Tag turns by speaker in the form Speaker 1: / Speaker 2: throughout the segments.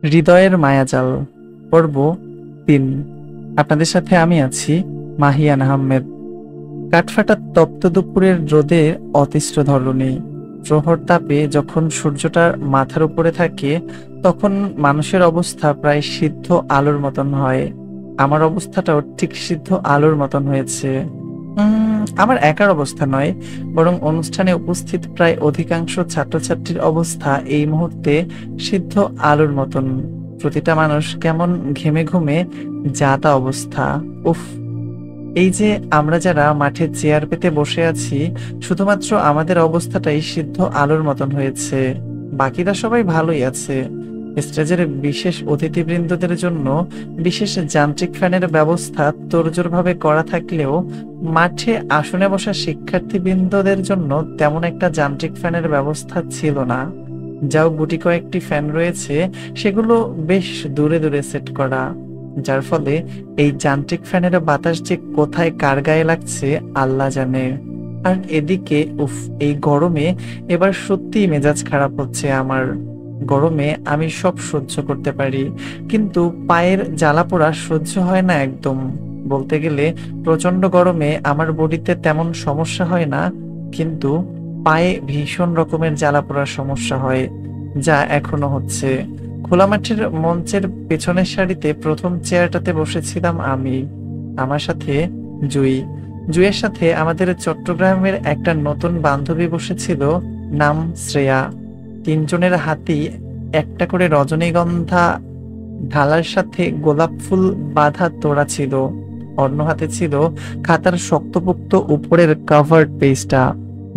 Speaker 1: হৃদয়ের মায়াজাল পর্ব ৩। আপনাদের সাথে আমি আছি মাহিয়ান আহমেদ। কাঠফাটা তপ্ত দুপুরের রোদে অতিষ্ঠ ধরণী প্রহর তাপে যখন সূর্যটা মাথার উপরে থাকে তখন মানুষের অবস্থা প্রায় সিদ্ধ আলোর মতন হয়। আমার অবস্থাটাও ঠিক সিদ্ধ আলোর মতন হয়েছে। আমার একার অবস্থা নয়, বরং অনুষ্ঠানে উপস্থিত প্রায় অধিকাংশ ছাত্রছাত্রীর অবস্থা এই মুহূর্তে সিদ্ধ আলোর মতন। প্রতিটা মানুষ কেমন ঘেমে ঘুমে যা তা অবস্থা। উফ! এই যে আমরা যারা মাঠে চেয়ার পেতে বসে আছি, শুধুমাত্র আমাদের অবস্থাটাই সিদ্ধ আলোর মতন হয়েছে। বাকিরা সবাই ভালোই আছে। স্টেজের বিশেষ অতিথিবৃন্দদের জন্য বিশেষ যান্ত্রিক ফ্যানের ব্যবস্থা তোড়জোড়ভাবে করা থাকলেও মাঠে আসনে বসা শিক্ষার্থীবৃন্দদের জন্য তেমন একটা যান্ত্রিক ফ্যানের ব্যবস্থা ছিল না। যাও গুটি কয়েকটি ফ্যান রয়েছে, সেগুলো বেশ দূরে দূরে সেট করা, যার ফলে এই যান্ত্রিক ফ্যানের বাতাস যে কোথায় কার গায়ে লাগছে আল্লাহ জানে। আর এদিকে এই গরমে এবার সত্যিই মেজাজ খারাপ হচ্ছে আমার। গরমে আমি সব সহ্য করতে পারি, কিন্তু পায়ের জ্বালা পোড়া সহ্য হয় না একদম। বলতে গেলে প্রচন্ড গরমে আমার বডিতে তেমন সমস্যা হয় না, কিন্তু পায়ে ভীষণ রকমের জ্বালা পোড়ার সমস্যা হয়, যা এখনো হচ্ছে। খোলা মাঠের মঞ্চের পেছনের সারিতে প্রথম চেয়ারটাতে বসেছিলাম আমি, আমার সাথে জুইয়ের সাথে আমাদের চট্টগ্রামের একটা নতুন বান্ধবী বসেছিল, নাম শ্রেয়া। তিনজনের হাতেই একটা করে রজনীগন্ধা ঢালার সাথে গোলাপ ফুল বাঁধা তোড়া ছিল। অন্য হাতে ছিল খাতার শক্তপোক্ত উপরের কাভার্ড পেজটা,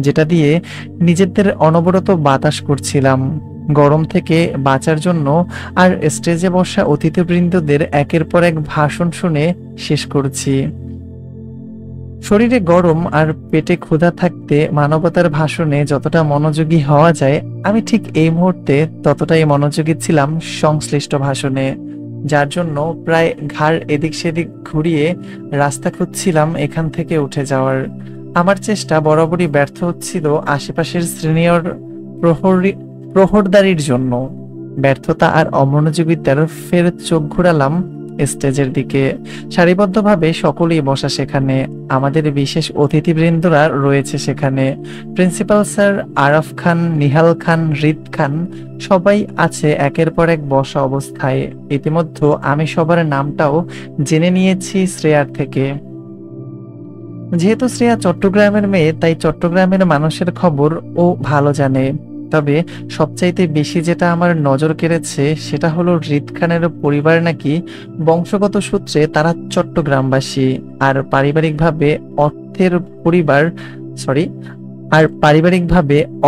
Speaker 1: যেটা দিয়ে নিজেদের অনবরত বাতাস করছিলাম গরম থেকে বাঁচার জন্য। আর স্টেজে বসা অতিথিবৃন্দদের একের পর এক ভাষণ শুনে শেষ করছি। শরীরে গরম আর পেটে ক্ষুধা থাকতে মানবতার ভাষণে যতটা মনোযোগী হওয়া যায়, আমি ঠিক এই মুহূর্তে ততটাই মনোযোগী ছিলাম সংশ্লিষ্ট ভাষণে, যার জন্য প্রায় ঘাড় এদিক সেদিক ঘুরিয়ে রাস্তা খুঁজছিলাম এখান থেকে উঠে যাওয়ার। আমার চেষ্টা বরাবরই ব্যর্থ হচ্ছিল আশেপাশের সিনিয়র প্রহরদারির জন্য। ব্যর্থতা আর অমনোযোগিতার ফের চোখ ঘুরালাম স্টেজের দিকে। সারিবদ্ধভাবে সকলেই বসা সেখানে। আমাদের বিশেষ অতিথিবৃন্দরা রয়েছে সেখানে। প্রিন্সিপাল স্যার, আরাফ খান, নিহাল খান, হৃদ খান, সবাই আছে একের পর এক বসা অবস্থায়। ইতিমধ্যে আমি সবার নামটাও জেনে নিয়েছি শ্রেয়ার থেকে। যেহেতু শ্রেয়া চট্টগ্রামের মেয়ে, তাই চট্টগ্রামের মানুষের খবর ও ভালো জানে। তবে সবচাইতে বেশি যেটা আমার নজর কেড়েছে সেটা হলো হৃদ খানের পরিবার নাকি বংশগত সূত্রে তারা চট্টগ্রামবাসী, আর পারিবারিকভাবে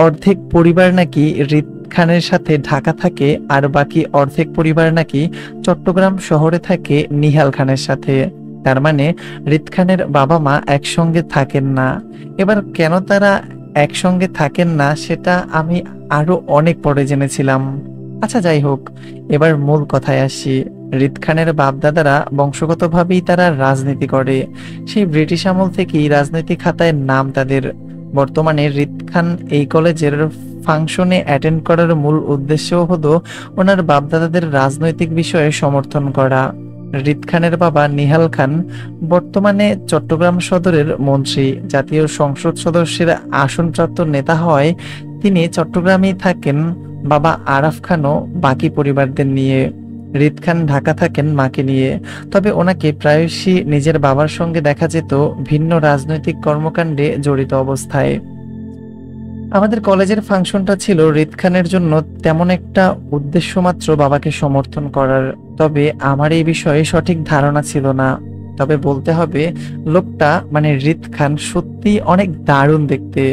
Speaker 1: অর্ধেক পরিবার নাকি হৃদ খানের সাথে ঢাকা থাকে, আর বাকি অর্ধেক পরিবার নাকি চট্টগ্রাম শহরে থাকে নিহাল খানের সাথে। তার মানে হৃদ খানের বাবা মা একসঙ্গে থাকেন না। এবার কেন তারা একসঙ্গে থাকেন না সেটা আমি আরো অনেক পরে জেনেছিলাম। আচ্ছা, যাই হোক, এবার মূল কথায় আসি। হৃদ খানের বাপদাদারা বংশগতভাবেই তারা রাজনীতি করে। সেই ব্রিটিশ আমল থেকেই রাজনীতি খাতায় নাম তাদের। বর্তমানে হৃদ খান এই কলেজের ফাংশনে অ্যাটেন্ড করার মূল উদ্দেশ্য হলো ওনার বাপদাদাদের রাজনৈতিক বিষয়ে সমর্থন করা। হৃদ খানের বাবা নিহাল খান বর্তমানে চট্টগ্রাম সদরের মন্ত্রী, জাতীয় সংসদ সদস্যের আসনপ্রাপ্ত নেতা হয়। তিনি চট্টগ্রামেই থাকেন। বাবা আরাফ খানও বাকি পরিবারদের নিয়ে। হৃদ খান ঢাকা থাকেন মাকে নিয়ে। তবে ওনাকে প্রায়শই নিজের বাবার সঙ্গে দেখা যেত ভিন্ন রাজনৈতিক কর্মকাণ্ডে জড়িত অবস্থায়। আমাদের কলেজের ফাংশনটা ছিল হৃদ খানের জন্য তেমন একটা উদ্দেশ্য মাত্র বাবাকে সমর্থন করার। তবে আমার এই বিষয়ে সঠিক ধারণা ছিল না। তবে বলতে হবে, লোকটা মানে হৃদ খান সত্যি অনেক দারুণ দেখতে।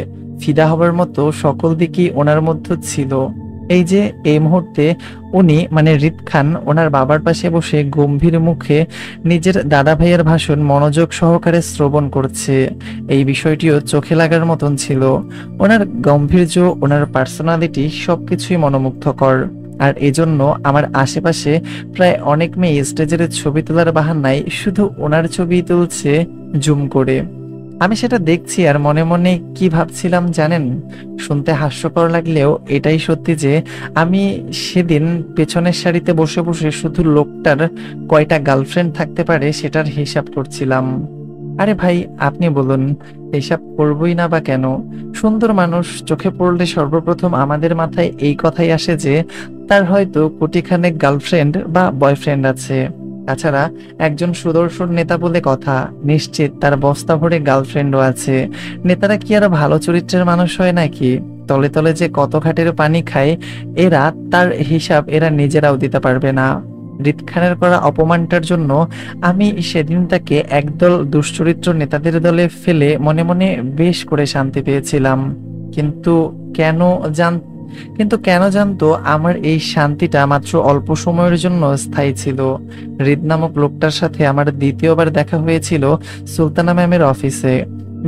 Speaker 1: ফিদা হবার মতো সকল দিকই ওনার মধ্যে ছিল। এই যে এই মুহূর্তে উনি মানে হৃদ খান ওনার বাবার পাশে বসে গম্ভীর মুখে নিজের দাদা ভাইয়ের ভাষণ মনোযোগ সহকারে শ্রবণ করছে, এই বিষয়টিও চোখে লাগার মতন ছিল। ওনার গাম্ভীর্য, ওনার পার্সোনালিটি সবকিছুই মনোমুগ্ধকর। আর এজন্য আমার আশেপাশে প্রায় অনেক মেয়ে স্টেজের ছবি তোলার বাহানায় শুধু ওনার ছবি তুলছে জুম করে। আমি সেটা দেখছি আর মনে মনে কি ভাবছিলাম জানেন? শুনতে হাস্যকর লাগলেও এটাই সত্যি যে আমি সেদিন পেছনের সারিতে বসে বসে শুধু লোকটার কয়টা গার্লফ্রেন্ড থাকতে পারে সেটার হিসাব করছিলাম। আরে ভাই, আপনি বলুন, হিসাব করবই না বা কেন? সুন্দর মানুষ চোখে পড়লে সর্বপ্রথম আমাদের মাথায় এই কথাই আসে যে তার হয়তো কোটিখানেক গার্লফ্রেন্ড বা বয়ফ্রেন্ড আছে। তাছাড়া একজন সুদর্শন নেতা বলে কথা, নিশ্চিত তার বস্তা ভরে গার্লফ্রেন্ডও আছে। নেতারা কি আর ভালো চরিত্রের মানুষ হয় নাকি? তলে তলে যে কত ঘাটের পানি খায় এরা, তার হিসাব এরা নিজেরাও দিতে পারবে না। হৃদ খানের করা অপমানটার জন্য আমি সেদিন তাকে একদল দুশ্চরিত্র নেতাদের দলে ফেলে মনে মনে বেশ করে শান্তি পেয়েছিলাম। কিন্তু কেন জান কিন্তু কেন জানতো আমার এই শান্তিটা মাত্র অল্প সময়ের জন্য স্থায়ী ছিল। হৃদ নামক লোকটার সাথে আমার দ্বিতীয়বার দেখা হয়েছিল সুলতানা ম্যামের অফিসে।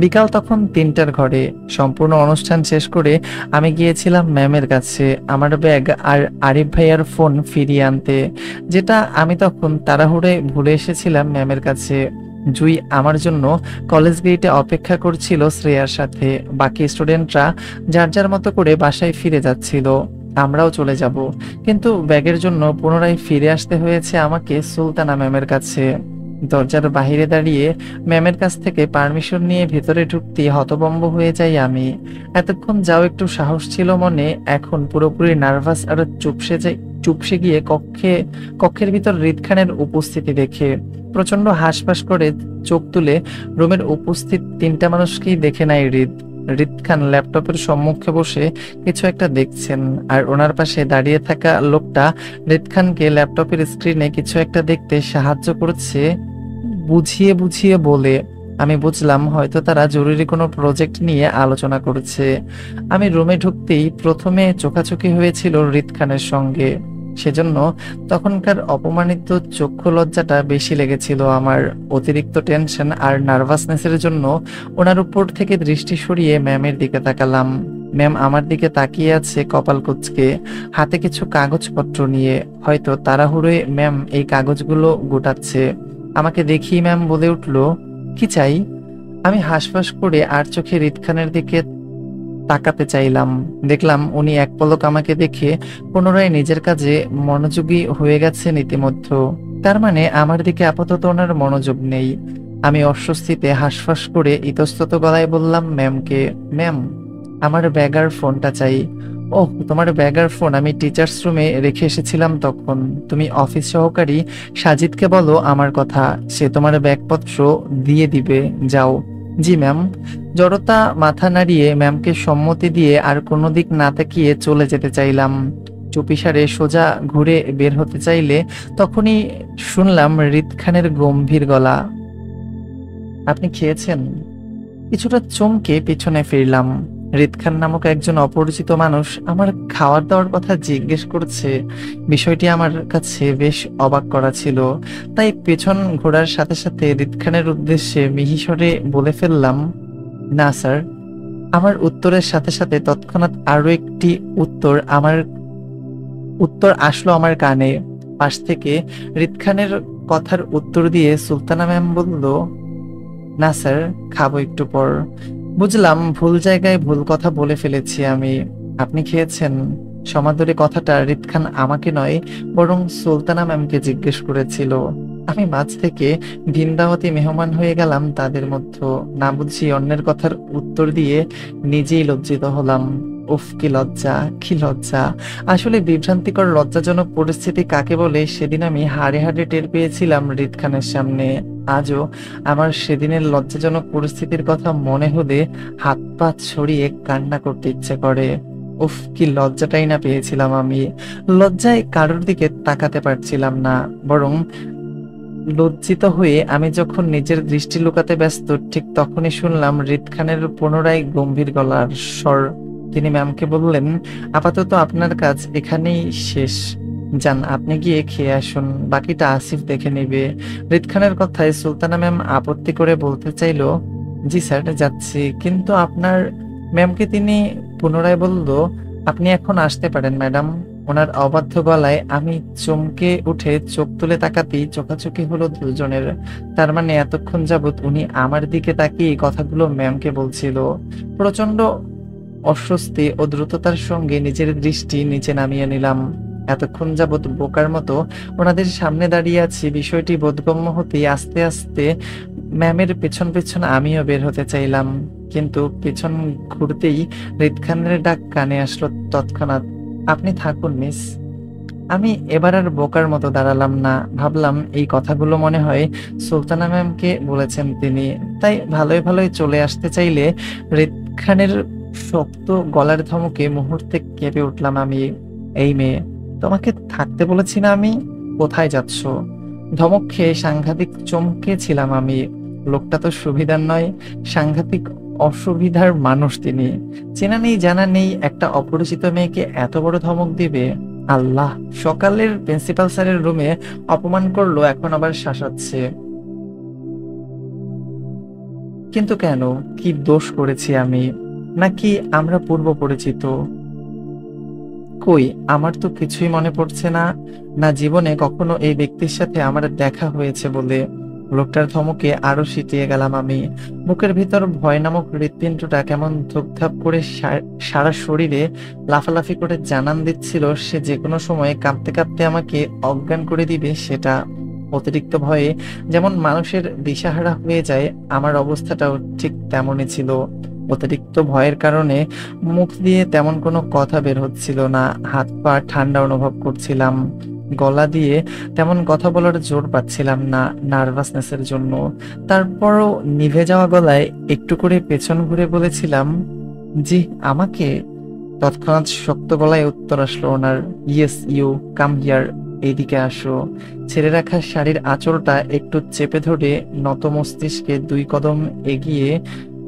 Speaker 1: বিকাল তখন 3টার ঘরে। সম্পূর্ণ অনুষ্ঠান শেষ করে আমি গিয়েছিলাম ম্যামের কাছে আমার ব্যাগ আর আরিফ ভাইয়ার ফোন ফিরিয়ে আনতে, যেটা আমি তখন তাড়াহুড়োয় ভুলে এসেছিলাম ম্যামের কাছে। জুই আমার জন্য কলেজ গেটে অপেক্ষা করছিল শ্রেয়ার সাথে। বাকি স্টুডেন্টরা যার যার মতো করে বাসায় ফিরে যাচ্ছিল, আমরাও চলে যাব। কিন্তু ব্যাগের জন্য পুনরায় ফিরে আসতে হয়েছে আমাকে সুলতানা ম্যামের কাছে। দরজার বাইরে দাঁড়িয়ে ম্যামের কাছ থেকে পারমিশন নিয়ে ভেতরে ঢুকতে হতভম্ব হয়ে যাই আমি। এতক্ষণ যাও একটু সাহস ছিল মনে, এখন পুরোপুরি নার্ভাস আর চুপসে গিয়ে কক্ষের ভিতর হৃদ খানের উপস্থিতি দেখে প্রচন্ড হাঁসফাঁস করে চোখ তুলে রুমের উপস্থিত 3টা মানুষকেই দেখে নেয় হৃদ। হৃদ খান ল্যাপটপের সম্মুখে বসে কিছু একটা দেখছেন, আর ওনার পাশে দাঁড়িয়ে থাকা লোকটা হৃদ খানকে ল্যাপটপের স্ক্রিনে কিছু একটা দেখতে সাহায্য করছে বুঝিয়ে বুঝিয়ে বলে। আমি বুঝলাম হয়তো তারা জরুরি কোনো প্রজেক্ট নিয়ে আলোচনা করছে। আমি রুমে ঢুকতেই প্রথমে চোখাচোখি হয়েছিল হৃদ খানের সঙ্গে, সেজন্য তখনকার অপমানিত চক্ষু লজ্জাটা বেশি লেগেছিল আমার। অতিরিক্ত টেনশন আর নার্ভাসনেসের জন্য ওনার উপর থেকে দৃষ্টি সরিয়ে ম্যামের দিকে তাকালাম। ম্যাম আমার দিকে তাকিয়ে আছে কপাল কুঁচকে, হাতে কিছু কাগজপত্র নিয়ে। হয়তো তাড়াহুড়োয় ম্যাম এই কাগজগুলো গোটাচ্ছে। আমাকে দেখি ম্যাম বলে উঠল, কি চাই? আমি হাঁসফাঁস করে আর চোখে হৃদ খানের দিকে তাকাতে চাইলাম। দেখলাম উনি এক পলক আমাকে দেখে পুনরায় নিজের কাজে মনোযোগী হয়ে গেছেন ইতিমধ্যে। তার মানে আমার দিকে আপাতত ওনার মনোযোগ নেই। আমি অস্বস্তিতে হাঁসফাঁস করে ইতস্তত গলায় বললাম ম্যামকে, ম্যাম আমার ব্যাগার ফোনটা চাই। ওহ, তোমার ব্যাগার ফোন আমি টিচার্স রুমে রেখে এসেছিলাম তখন। তুমি অফিস সহকারী সাজিদকে বলো আমার কথা, সে তোমার ব্যাগপত্র দিয়ে দিবে, যাও। জি ম্যাম। জড়তা মাথা নাড়িয়ে ম্যামকে সম্মতি দিয়ে আর কোনো দিক না তাকিয়ে চলে যেতে চাইলাম। চুপিসারে সোজা ঘুরে বের হতে চাইলে তখনই শুনলাম হৃদ খানের গম্ভীর গলা, আপনি খেয়েছেন? কিছুটা চমকে পিছনে ফিরলাম। হৃদ খান নামক একজন অপরিচিত মানুষ আমার খাওয়ার দাওয়ার কথা জিজ্ঞেস করছে। বিষয়টি আমার কাছে বেশ অবাক করা ছিল। তাই পেছন ঘোরার সাথে সাথে হৃদ খানের উদ্দেশ্যে মিহিস্বরে বলে ফেললাম, না স্যার। আমার উত্তরের সাথে সাথে তৎক্ষণাৎ আরো একটি উত্তর আসলো আমার কানে। পাশ থেকে হৃদ খানের কথার উত্তর দিয়ে সুলতানা ম্যাম বলল, না স্যার, খাবো একটু পর। বুঝলাম ভুল জায়গায় ভুল কথা বলে ফেলেছি আমি। আপনি খেয়েছেন? সমাদরে কথাটা হৃদ খান আমাকে নয় বরং সুলতানা ম্যামকে জিজ্ঞেস করেছিল। আমি মাঝ থেকে ভিনদাওয়াতি মেহমান হয়ে গেলাম তাদের মধ্যে। না বুঝি অন্যের কথার উত্তর দিয়ে নিজেই লজ্জিত হলাম। উফ, কি লজ্জা, কি লজ্জা! আসলে বিভ্রান্তিকর লজ্জাজনক পরিস্থিতি কাকে বলে সেদিন আমি হাড়ে হাড়ে টের পেয়েছিলাম হৃদ খানের সামনে। আজও আমার সেদিনের লজ্জাজনক পরিস্থিতির কথা মনে হলে হাত পা ছড়িয়ে কান্না করতে ইচ্ছে করে। উফ, কি লজ্জাটাই না পেয়েছিলাম আমি! লজ্জায় কারোর দিকে তাকাতে পারছিলাম না, বরং লজ্জিত হয়ে আমি যখন নিজের দৃষ্টি লুকাতে ব্যস্ত ঠিক তখনই শুনলাম হৃদ খানের পুনরায় গম্ভীর গলার স্বর। তিনি ম্যামকে বললেন, আপাতত আপনার কাজ এখানেই শেষ, যান আপনি গিয়ে খেয়ে আসুন, বাকিটা আসিফ দেখে নেবে। হৃদ খানের কথায় সুলতানা ম্যাম আপত্তি করে বলতে চাইলো, জি স্যার যাচ্ছি, কিন্তু আপনার ম্যামকে তিনি পুনরায় বলল, আপনি এখন আসতে পারেন ম্যাডাম। ওনার অবাধ্য গলায় আমি চমকে উঠে চোখ তুলে তাকাতেই চোখাচোখি হলো দুজনের। তার মানে এতক্ষণ যাবৎ উনি আমার দিকে তাকিয়ে কথাগুলো ম্যামকে বলছিল। প্রচন্ড অস্বস্তি ও দ্রুততার সঙ্গে নিজের দৃষ্টি নিচে নামিয়ে নিলাম। এতক্ষণ যাবৎ বোকার মতো ওনাদের সামনে দাঁড়িয়ে আছি, বিষয়টি বোধগম্য হতেই আস্তে আস্তে ম্যামের পেছন পেছন আমিও বের হতে চাইলাম, কিন্তু পেছন ঘুরতেই হৃদ খানের ডাক কানে আসলো তৎক্ষণাৎ, আপনি থাকুন মিস। আমি এবার আর বোকার মতো দাঁড়ালাম না, ভাবলাম এই কথাগুলো মনে হয় সুলতানা ম্যামকে বলেছেন তিনি, তাই ভালোই ভালোই চলে আসতে চাইলে হৃদ খানের শক্ত গলার ধমকে মুহূর্তে কেঁপে উঠলাম আমি। এই মেয়ে, তোমাকে থাকতে বলেছি না আমি, কোথায় যাচ্ছ? ধমক খেয়ে সাংঘাতিক চমকেছিলাম আমি। লোকটা তো সুবিধার নয়, সাংঘাতিক অসুবিধার মানুষ তিনি। চেনা নেই জানা নেই একটা অপরিচিত মেয়েকে এত বড় ধমক দিবে! আল্লাহ, সকালের প্রিন্সিপাল স্যারের রুমে অপমান করলো, এখন আবার শাসাচ্ছে। কিন্তু কেন? কি দোষ করেছি আমি? নাকি আমরা পূর্ব পরিচিত? কই, আমার তো কিছুই মনে পড়ছে না। না জীবনে কখনো এই ব্যক্তির সাথে আমার দেখা হয়েছে বলে। লোকটার ধমকে আরো সিটিয়ে গেলাম আমি। বুকের ভিতর ভয় নামক হৃৎপিণ্ডটা কেমন ধুপধাপ করে সারা শরীরে লাফালাফি করে জানান দিচ্ছিল সে যে কোনো সময় কাঁপতে কাঁপতে আমাকে অজ্ঞান করে দিবে সেটা। অতিরিক্ত ভয়ে যেমন মানুষের দিশাহারা হয়ে যায়, আমার অবস্থাটাও ঠিক তেমনই ছিল। অতিরিক্ত ভয়ের কারণে মুখ দিয়ে তেমন কোনো কথা বের হচ্ছিল না, হাত পা ঠান্ডা অনুভব করছিলাম, গলা দিয়ে তেমন কথা বলার জোর পাচ্ছিলাম না নার্ভাসনেসের জন্য। তারপরও নিভে যাওয়া গলায় একটু করে পেছন ঘুরে বলেছিলাম, জি আমাকে। তৎক্ষণাৎ শক্ত গলায় উত্তর আসলো ওনার, ইয়েস ইউ কাম হিয়ার, এইদিকে আসো। ছেড়ে রাখা শাড়ির আঁচলটা একটু চেপে ধরে নত মস্তিষ্কে 2 কদম এগিয়ে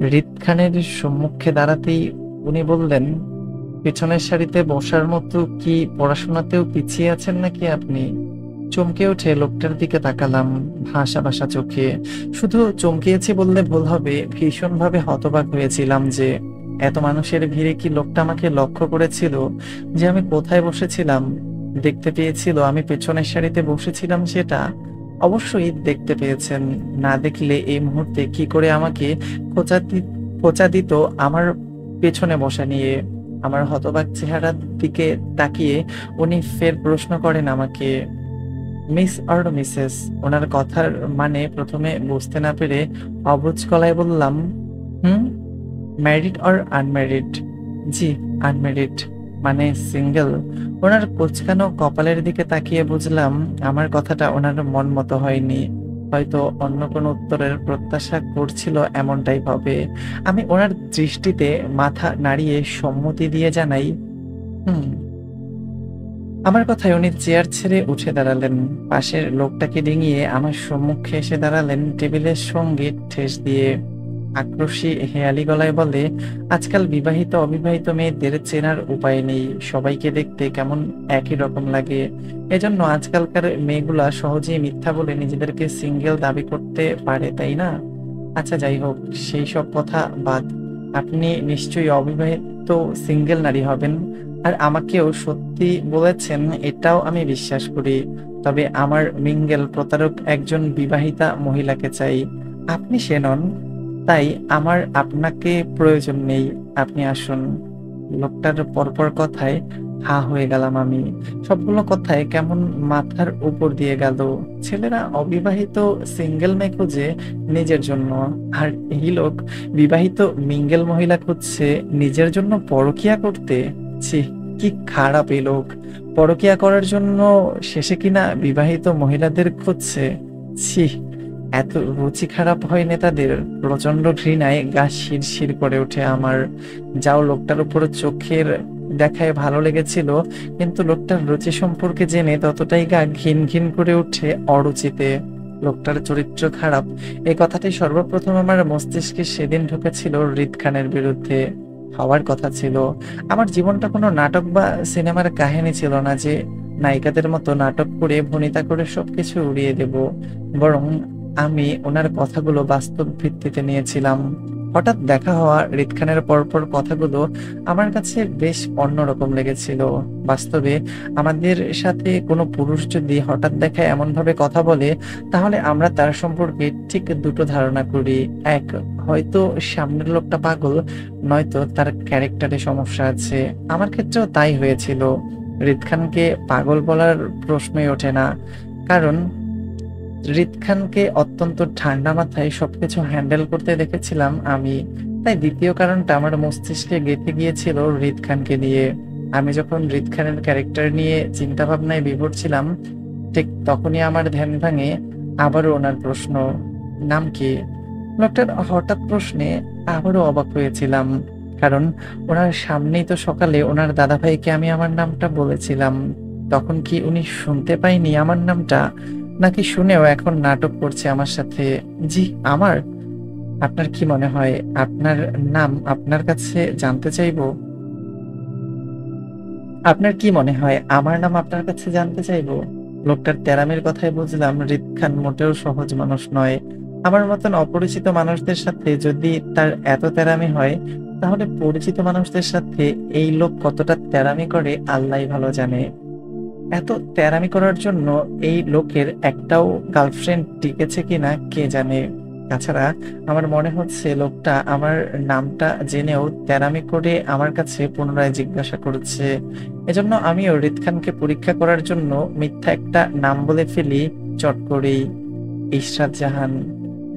Speaker 1: হৃদ খানের সম্মুখে দাঁড়াতেই উনি বললেন, পেছনের সারিতে বসার মতো কি পড়াশোনাতেও পিছিয়ে আছেন নাকি আপনি? চমকে উঠে লোকটার দিকে তাকালাম ভাসা ভাসা চোখে। শুধু চমকিয়েছি বললে ভুল হবে, ভীষণভাবে হতবাক হয়েছিলাম যে এত মানুষের ভিড়ে কি লোকটা আমাকে লক্ষ্য করেছিল, যে আমি কোথায় বসেছিলাম, দেখতে পেয়েছিল আমি পেছনের সারিতে বসেছিলাম সেটা। অবশ্যই দেখতে পেয়েছেন, না দেখলে এই মুহূর্তে কি করে আমাকে খোঁচা দিত আমার পেছনে বসা নিয়ে। আমার হতবাক চেহারার দিকে তাকিয়ে উনি ফের প্রশ্ন করেন আমাকে, মিস অর মিসেস? ওনার কথার মানে প্রথমে বুঝতে না পেরে অবুঝ গলায় বললাম, হুম, ম্যারিড অর আনম্যারিড? জি আনম্যারিড, মানে সিঙ্গেল। ওনার কোঁচকানো কপালের দিকে তাকিয়ে বুঝলাম আমার কথাটা ওনার মন মতো হয়নি, হয়তো অন্য কোনো উত্তরের প্রত্যাশা করছিল এমনটাই হবে। আমি ওনার দৃষ্টিতে মাথা নাড়িয়ে সম্মতি দিয়ে জানাই, হুম। আমার কথায় উনি চেয়ার ছেড়ে উঠে দাঁড়ালেন, পাশের লোকটাকে ডিঙিয়ে আমার সম্মুখে এসে দাঁড়ালেন টেবিলের সঙ্গে ঠেস দিয়ে। আক্রোশী হেয়ালি গলায় বলে, আজকাল বিবাহিত অবিবাহিত মেয়েদের চেনার উপায় নেই, সবাইকে দেখতে কেমন একই রকম লাগে, এজন্য আজকালকার মেয়েগুলা সহজেই মিথ্যা বলে নিজেদেরকে সিঙ্গেল দাবি করতে পারে, তাই না? আচ্ছা যাই হোক, সেই সব কথা বাদ। আপনি নিশ্চয়ই অবিবাহিত সিঙ্গেল নারী হবেন, আর আমাকেও সত্যি বলেছেন এটাও আমি বিশ্বাস করি। তবে আমার মিঙ্গেল প্রতারক একজন বিবাহিতা মহিলাকে চাই, আপনি সে নন, তাই আমার আপনাকে প্রয়োজন নেই, আপনি আসুন। লোকটার পরপর কথায় হা হয়ে গেলাম আমি। সবগুলো কথায় কেমন মাথার উপর দিয়ে গেল। ছেলেরা অবিবাহিত সিঙ্গেল মেয়ে খুঁজে নিজের জন্য, আর এই লোক বিবাহিত মিঙ্গেল মহিলা খুঁজছে নিজের জন্য পরকিয়া করতে। ছি, কি খারাপ এই লোক! পরকিয়া করার জন্য শেষে কিনা বিবাহিত মহিলাদের খুঁজছে। ছি, এত রুচি খারাপ হয় নেতাদের! প্রচন্ড ঘৃণায় গা শিরশির করে ওঠে আমার। যাও, লোকটার উপর চোখের দেখায় ভালো লেগেছিল, কিন্তু লোকটার রুচি সম্পর্কে জেনে ততটাই গা ঘিন ঘিন করে ওঠে অরুচিতে। লোকটার চরিত্র খারাপ, এই কথাটি সর্বপ্রথম আমার মস্তিষ্কে সেদিন ঢুকেছিল হৃদ খানের বিরুদ্ধে। হওয়ার কথা ছিল। আমার জীবনটা কোনো নাটক বা সিনেমার কাহিনী ছিল না যে নায়িকাদের মতো নাটক করে ভনিতা করে সবকিছু উড়িয়ে দেব, বরং আমি ওনার কথাগুলো বাস্তব ভিত্তিতে নিয়েছিলাম। হঠাৎ দেখা হওয়া হৃদ খানের পরপর কথাগুলো আমার কাছে বেশ অন্যরকম লেগেছিল। বাস্তবে আমাদের সাথে কোনো পুরুষ যদি হঠাৎ দেখায় এমনভাবে কথা বলে, তাহলে আমরা তার সম্পর্কে ঠিক দুটো ধারণা করি। এক, হয়তো সামনের লোকটা পাগল, নয়তো তার ক্যারেক্টারে সমস্যা আছে। আমার ক্ষেত্রেও তাই হয়েছিল। হৃদ খানকে পাগল বলার প্রশ্নই ওঠে না, কারণ হৃদ খানকে অত্যন্ত ঠান্ডা মাথায় সবকিছু হ্যান্ডেল করতে দেখেছিলাম আমি। তাই দ্বিতীয় কারণটা আমার মস্তিষ্কে গেঁথে গিয়েছিল হৃদ খানকে নিয়ে। আমি যখন হৃদ খানের ক্যারেক্টার নিয়ে চিন্তা ভাবনায় বিভোর ছিলাম, ঠিক তখনই আমার ধ্যান ভাঙে আবারও ওনার প্রশ্ন, নাম কি? লোকটার হঠাৎ প্রশ্নে আবারও অবাক হয়েছিলাম, কারণ ওনার সামনেই তো সকালে ওনার দাদাভাইকে আমি আমার নামটা বলেছিলাম। তখন কি উনি শুনতে পাইনি আমার নামটা, নাকি শুনেও এখন নাটক করছে আমার সাথে? জি, আমার। আপনার কি মনে হয় আপনার নাম আপনার কাছে জানতে চাইবো? আপনার কি মনে হয় আমার নাম আপনার কাছে জানতে চাইবো? লোকটার তেড়ামির কথায় বুঝলাম হৃদ খান মোটেও সহজ মানুষ নয়। আমার মতন অপরিচিত মানুষদের সাথে যদি তার এত তেড়ামি হয়, তাহলে পরিচিত মানুষদের সাথে এই লোক কতটা তেড়ামি করে আল্লাহই ভালো জানে। এত তেড়ামি করার জন্য এই লোকের একটাও গার্লফ্রেন্ড টিকেছে কিনা কে জানে। তাছাড়া আমার মনে হচ্ছে লোকটা আমার নামটা জেনেও তেড়ামি করে আমার কাছে পুনরায় জিজ্ঞাসা করছে। এজন্য আমিও হৃদ খানকে পরীক্ষা করার জন্য মিথ্যা একটা নাম বলে ফেলি চট করেই, ইশরাত জাহান।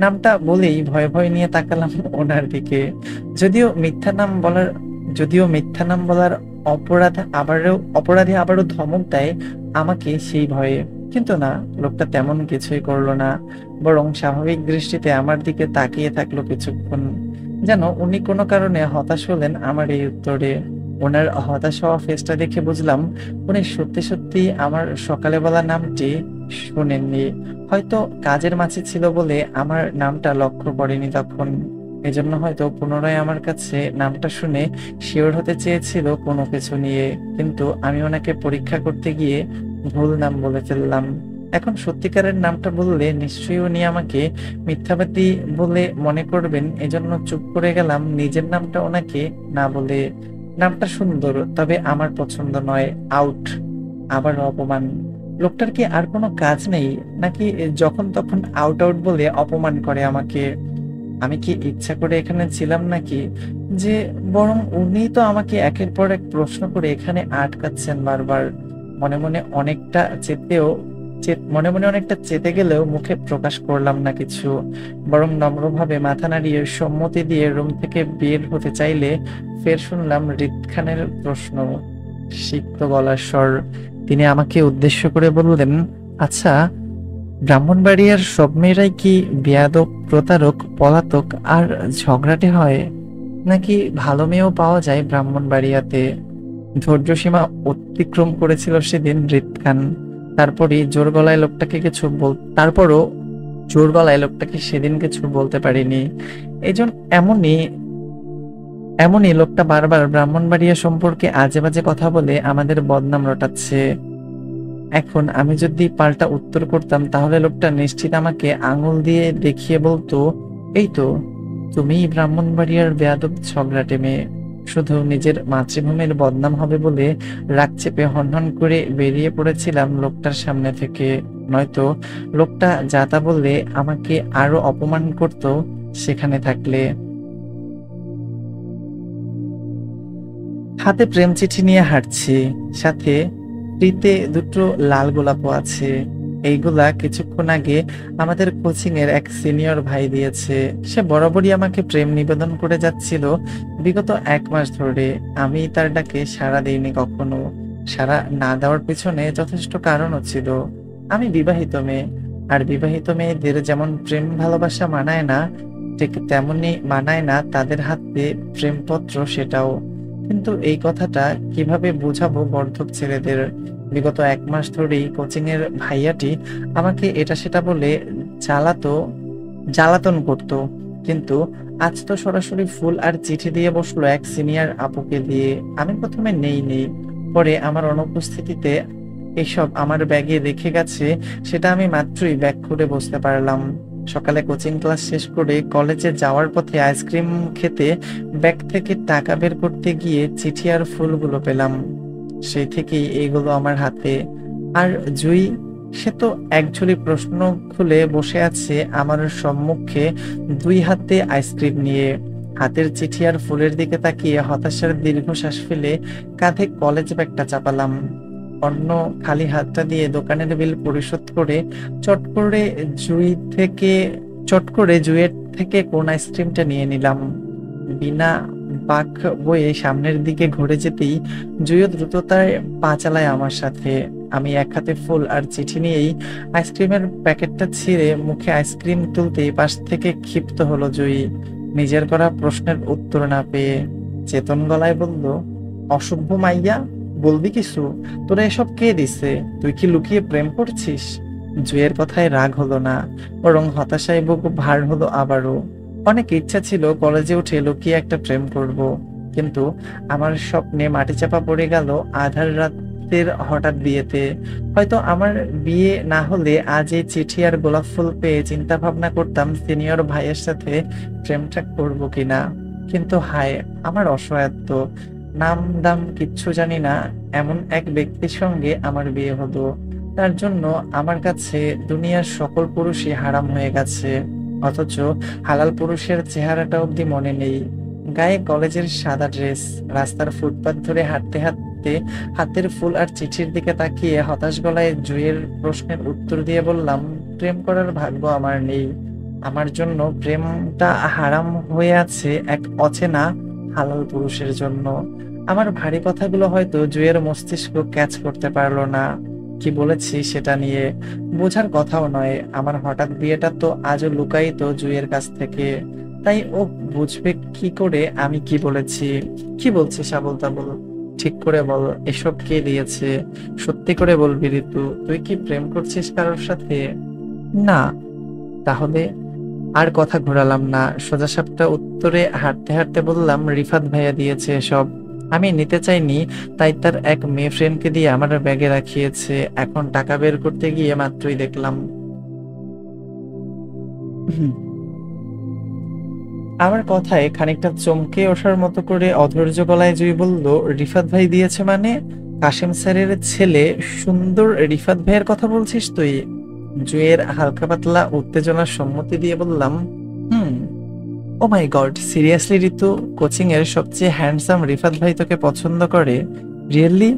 Speaker 1: নামটা বলেই ভয় ভয় নিয়ে তাকালাম ওনার দিকে। যদিও মিথ্যা নাম বলার যদিও মিথ্যা নাম বলার অপরাধী আবারও ধমক দেয় আমাকে সেই ভয়ে, কিন্তু না, লোকটা তেমন কিছুই করলো না, বরং স্বাভাবিক দৃষ্টিতে আমার দিকে তাকিয়ে থাকলো কিছুক্ষণ, যেন উনি কোনো কারণে হতাশ হলেন আমার এই উত্তরে। ওনার হতাশ হওয়া ফেসটা দেখে বুঝলাম উনি সত্যি সত্যি আমার সকালে বলা নামটি শোনেননি। হয়তো কাজের মাঝে ছিল বলে আমার নামটা লক্ষ্য করেনি তখন। এজন্য হয়তো পুনরায় আমার কাছে নামটা শুনে শিওর হতে চেয়েছিল কোনো কিছু নিয়ে, কিন্তু আমি ওনাকে পরীক্ষা করতে গিয়ে ভুল নাম বলে ফেললাম। এখন সত্যিকারের নামটা বললে নিশ্চয়ই উনি আমাকে মিথ্যাবাদী বলে মনে করবেন, এজন্য চুপ করে গেলাম নিজের নামটা ওনাকে না বলে। নামটা সুন্দর, তবে আমার পছন্দ নয়, আউট। আবার অপমান। লোকটার কি আর কোনো কাজ নেই, নাকি যখন তখন আউট আউট বলে অপমান করে আমাকে? আমি কি ইচ্ছা করে এখানে ছিলাম নাকি, যে বরং উনি তো আমাকে একের পর এক প্রশ্ন করে এখানে আটকাচ্ছেন বারবার। মনে মনে অনেকটা চেতেও মনে মনে অনেকটা চেতে গেলেও মুখে প্রকাশ করলাম না কিছু, বরং নম্রভাবে মাথা নাড়িয়ে সম্মতি দিয়ে রুম থেকে বের হতে চাইলে ফের শুনলাম হৃদ খানের প্রশ্ন, সিক্ত গলার স্বর। তিনি আমাকে উদ্দেশ্য করে বললেন, আচ্ছা, ব্রাহ্মণবাড়িয়ার সব মেয়েরাই কি বেয়াদব, প্রতারক, পলাতক আর ঝগড়াটে হয়, নাকি ভালো মেয়েও পাওয়া যায় ব্রাহ্মণবাড়িয়াতে? ধৈর্যসীমা অতিক্রম করেছিল সেদিন হৃদ খান। তারপরও জোর গলায় লোকটাকে সেদিন কিছু বলতে পারিনি। এইজন এমনই এমনই লোকটা বারবার ব্রাহ্মণবাড়িয়া সম্পর্কে আজে বাজে কথা বলে আমাদের বদনাম রটাচ্ছে। এখন আমি যদি পাল্টা উত্তর করতাম, তাহলে লোকটা নিশ্চিত আমাকে আঙুল দিয়ে দেখিয়ে বলতো, এই তো তুমিই ব্রাহ্মণবাড়িয়ার বেয়াদব ঝগড়াটে মেয়ে। শুধু নিজের মাতৃভূমির বদনাম হবে বলে রাগ চেপে হনহন করে বেরিয়ে পড়েছিলাম লোকটার সামনে থেকে, নয়তো লোকটা যা তা বললে আমাকে আরো অপমান করত সেখানে থাকলে। হাতে প্রেম চিঠি নিয়ে হাঁটছি, সাথে ফ্রিতে দুটো লাল গোলাপও আছে। এইগুলা কিছুক্ষণ আগে আমাদের কোচিং এর এক সিনিয়র ভাই দিয়েছে। সে বরাবরই আমাকে প্রেম নিবেদন করে যাচ্ছিল বিগত 1 মাস ধরে। আমি তার ডাকে সাড়া দিইনি কখনো। সাড়া না দেওয়ার পিছনে যথেষ্ট কারণও ছিল। আমি বিবাহিত মেয়ে, আর বিবাহিত মেয়েদের যেমন প্রেম ভালোবাসা মানায় না, ঠিক তেমনি মানায় না তাদের হাতে প্রেমপত্র, সেটাও। কিন্তু এই কথাটা কিভাবে বুঝাবো বর্ধক ছেলেদের? বিগত 1 মাস ধরেই কোচিং এর ভাইয়াটি আমাকে এটা সেটা বলে জ্বালাতন করত, কিন্তু আজ তো সরাসরি ফুল আর চিঠি দিয়ে বসলো এক সিনিয়র আপুকে দিয়ে। আমি প্রথমে নেই, পরে আমার অনুপস্থিতিতে এসব আমার ব্যাগে রেখে গেছে, সেটা আমি মাত্রই ব্যাগ খুলে বসতে পারলাম। সকালে কোচিং ক্লাস শেষ করে কলেজে যাওয়ার পথে আইসক্রিম খেতে ব্যাগ থেকে টাকা বের করতে গিয়ে চিঠি আর ফুলগুলো পেলাম। সেই থেকেই এইগুলো আমার হাতে। আর জুই, সে তো একঝুলি প্রশ্ন খুলে বসে আছে আমার সম্মুখে, দুই হাতে আইসক্রিম নিয়ে। হাতের চিঠি আর ফুলের দিকে তাকিয়ে হতাশার দীর্ঘশ্বাস ফেলে কাঁধে কলেজ ব্যাগটা চাপালাম। অন্য খালি হাতটা দিয়ে দোকানের বিল পরিশোধ করে চট করে জুই থেকে চট করে জুইয়ের থেকে কোন আইসক্রিমটা নিয়ে নিলাম। বিনা বাঁক বয়ে সামনের দিকে ঘুরে যেতেই জুইও দ্রুততায় পা চালায় আমার সাথে। আমি এক হাতে ফুল আর চিঠি নিয়েই আইসক্রিমের প্যাকেটটা ছিঁড়ে মুখে আইসক্রিম তুলতেই পাশ থেকে ক্ষিপ্ত হলো জুই, নিজের করা প্রশ্নের উত্তর না পেয়ে। চেতন গলায় বলল, অসভ্য মাইয়া, বলবি কিছু? তোরা এসব কে দিছে? তুই কি লুকিয়ে প্রেম করছিস? জুয়ের কথায় রাগ হলো না, বরং হতাশায় বুক ভার হলো আবারও। অনেক ইচ্ছা ছিল কলেজে উঠে লুকিয়ে একটা প্রেম করব, কিন্তু আমার স্বপ্নে মাটি চাপা পড়ে গেল আধার রাতের হঠাৎ বিয়েতে। হয়তো আমার বিয়ে না হলে আজ এই চিঠি আর গোলাপ ফুল পেয়ে চিন্তা ভাবনা করতাম সিনিয়র ভাইয়ের সাথে প্রেমটা করব কিনা। কিন্তু হায়, আমার অসহায়ত্ব। নাম দাম কিচ্ছু জানি না এমন এক ব্যক্তির সঙ্গে আমার বিয়ে হলো। তার জন্য আমার কাছে দুনিয়ার সকল পুরুষই হারাম হয়ে গেছে, অথচ হালাল পুরুষের চেহারাটা অবধি মনে নেই। গায়ে কলেজের সাদা ড্রেস, রাস্তার ফুটপাত ধরে হাঁটতে হাঁটতে হাতের ফুল আর চিঠির দিকে তাকিয়ে হতাশ গলায় জুয়ের প্রশ্নের উত্তর দিয়ে বললাম, প্রেম করার ভাগ্য আমার নেই। আমার জন্য প্রেমটা হারাম হয়ে আছে এক অচেনা হালাল পুরুষের জন্য। আমার ভারী কথাগুলো হয়তো জুয়ের মস্তিষ্ক ক্যাচ করতে পারলো না। কি বলেছি সেটা নিয়ে বোঝার কথাও নয়। আমার হঠাৎ বিয়েটা তো আজও লুকায়িত জুয়ের কাছ থেকে, তাই ও বুঝবে কি করে আমি কি বলেছি? কি বলছিস আবোল তাবোল? ঠিক করে বল, এসব কে দিয়েছে? সত্যি করে বলবি ঋতু, তুই কি প্রেম করছিস কারোর সাথে? না। তাহলে? আর কথা ঘোরালাম না, সোজাসাপটা উত্তরে হাঁটতে হাঁটতে বললাম, রিফাত ভাইয়া দিয়েছে সব। আমি নিতে চাইনি, তাই তার এক মেয়ে ফ্রেন্ডকে দিয়ে আমার ব্যাগে রাখিয়েছে। এখন টাকা বের করতে গিয়ে মাত্রই দেখলাম। হুম। আমার কথায় খানিকটা চমকে ওঠার মতো করে অধৈর্য গলায় জুই বলল, রিফাত ভাই দিয়েছে মানে? কাশেম স্যারের ছেলে সুন্দর রিফাত ভাইয়ের কথা বলছিস তুই? জুয়ের হালকা পাতলা উত্তেজনার সম্মতি দিয়ে বললাম, হুম। ও মাই গড, সিরিয়াসলি ঋতু? কোচিং এর সবচেয়ে হ্যান্ডসাম রিফাত ভাই তোকে পছন্দ করে? রিয়েলি?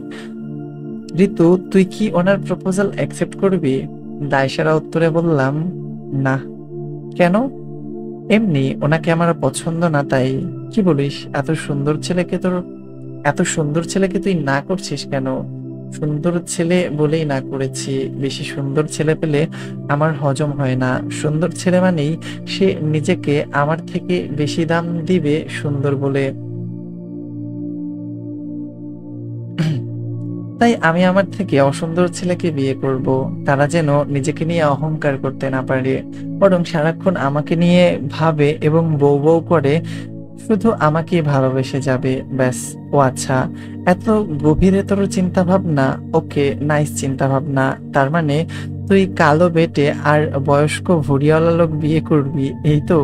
Speaker 1: ঋতু, তুই কি ওনার প্রপোজাল অ্যাকসেপ্ট করবি? দায়সারা উত্তরে বললাম, না। কেন? এমনি, ওনাকে আমার পছন্দ না তাই। কি বলিস? এত সুন্দর ছেলেকে তুই না করছিস কেন? সুন্দর ছেলে বলেই না করেছি। বেশি সুন্দর ছেলে পেলে আমার হজম হয় না। সুন্দর ছেলে মানেই সে নিজেকে আমার থেকে বেশি দাম দিবে সুন্দর বলে। তাই আমি আমার থেকে অসুন্দর ছেলেকে বিয়ে করব। তারা যেন নিজেকে নিয়ে অহংকার করতে না পারে, বরং সারাক্ষণ আমাকে নিয়ে ভাবে এবং বউ বউ করে, শুধু আমাকে ভালোবেসে যাবে, ব্যাস। ও আচ্ছা, এত গভীরে তোর চিন্তা ভাবনা। ওকে, নাইস চিন্তা ভাবনা। তার মানে তুই কালো বেটে আর বয়স্ক ভুঁড়িওয়ালা লোক বিয়ে করবি, এই তো?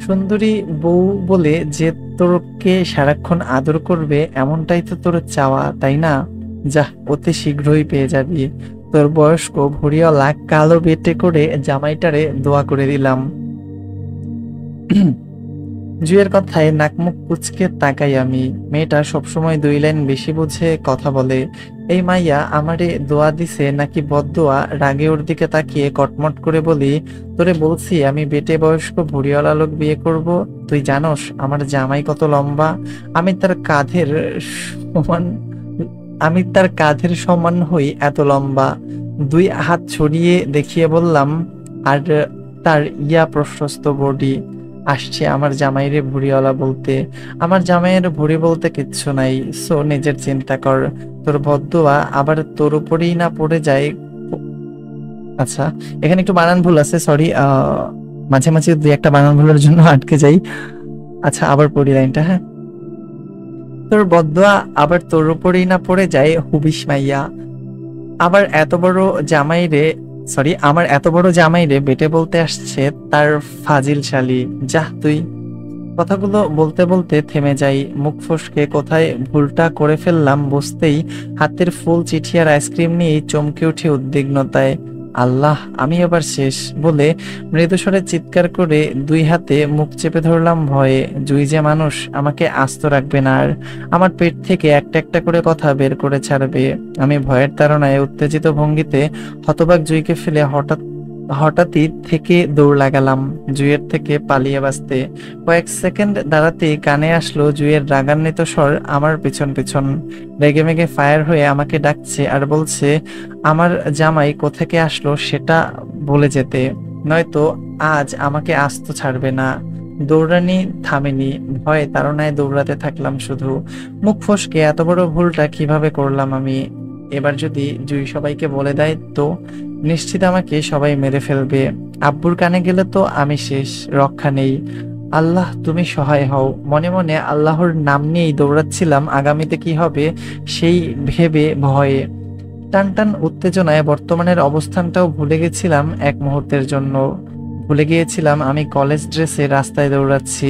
Speaker 1: সুন্দরী বউ বলে যে তোরকে সারাক্ষণ আদর করবে, এমনটাই তো তোর চাওয়া, তাই না? যা, অতি শীঘ্রই পেয়ে যাবি। তোর বয়স্ক ভুঁড়িওয়ালা কালো বেটে করে জামাইটারে দোয়া করে দিলাম। জুয়ের কথায় নাকমুখ কুঁচকে তাকাই আমি। মেয়েটা সবসময় দুই লাইন বেশি বুঝে কথা বলে। এই মাইয়া আমারে দোয়া দিছে নাকি বদদোয়া? রাগে ওর দিকে তাকিয়ে কটমট করে বলি, তোরে বলছি আমি বেটে বয়স্ক ভুঁড়িওয়ালা লোক বিয়ে করব? তুই জানোস আমার জামাই কত লম্বা? আমি তার কাঁধের সমান আমি তার কাঁধের সমান হই এত লম্বা। দুই হাত ছড়িয়ে দেখিয়ে বললাম, আর তার প্রশস্ত বডি। আসছে আমার জামাইরে ভুঁড়িওয়ালা বলতে। আমার জামাইয়ের ভুঁড়ি বলতে কিচ্ছু নাই, সো নিজের চিন্তা কর। তোর বদদোয়া আবার তোর উপরেই না পড়ে যায়। আচ্ছা, এখানে একটু বানান ভুল আছে, সরি। মাঝে মাঝে দুই একটা বানান ভুলের জন্য আটকে যাই। আচ্ছা, আবার পড়ি লাইনটা, হ্যাঁ। তোর বদদোয়া আবার তোর উপরেই না পড়ে যায়, হুবিস মাইয়া। আবার এত বড় জামাই রে সরি, আমার এত বড় জামাই রে বেটে বলতে আসছে তার ফাজিল শালি। যাহ তুই। কথাগুলো বলতে বলতে থেমে যাই, মুখ ফসকে কোথায় ভুলটা করে ফেললাম বুঝতেই হাতের ফুল চিঠি আর আইসক্রিম নিয়েই চমকে উঠে উদ্বিগ্নতায়। আল্লাহ, আমি এবার শেষ বলে মৃদুস্বরে চিৎকার করে দুই হাতে মুখ চেপে ধরলাম ভয়ে। জুই যে মানুষ আমাকে আস্ত রাখবে না, আর আমার পেট থেকে একটা একটা করে কথা বের করে ছাড়বে। আমি ভয়ের তাড়নায় উত্তেজিত ভঙ্গিতে হতবাক জুইকে ফেলে হঠাৎই থেকে দৌড় লাগালাম জুইয়ের থেকে পালিয়ে বাঁচতে। কয়েক সেকেন্ড দাঁড়াতেই কানে আসলো জুইয়ের রাগান্বিত স্বর আমার পিছন পিছন। রেগেমেগে ফায়ার হয়ে আমাকে ডাকছে আর বলছে আমার জামাই কোত্থেকে আসলো সেটা বলে যেতে, নয়তো আজ আমাকে আস্ত ছাড়বে না। দৌড়ানি থামেনি, ভয়ে তাড়নায় দৌড়াতে থাকলাম শুধু। মুখ ফসকে এত বড় ভুলটা কিভাবে করলাম আমি? এবার যদি জুই সবাইকে বলে দেয় তো নিশ্চিত আমাকে সবাই মেরে ফেলবে। আব্বুর কানে গেলে তো আমি শেষ, রক্ষা নেই। আল্লাহ তুমি সহায় হও। মনে মনে আল্লাহর নাম নিয়েই দৌড়াচ্ছিলাম, আগামীতে কি হবে সেই ভেবে ভয়ে। টান টান উত্তেজনায় বর্তমানের অবস্থানটাও ভুলে গেছিলাম এক মুহূর্তের জন্য। ভুলে গিয়েছিলাম আমি কলেজ ড্রেসে রাস্তায় দৌড়াচ্ছি।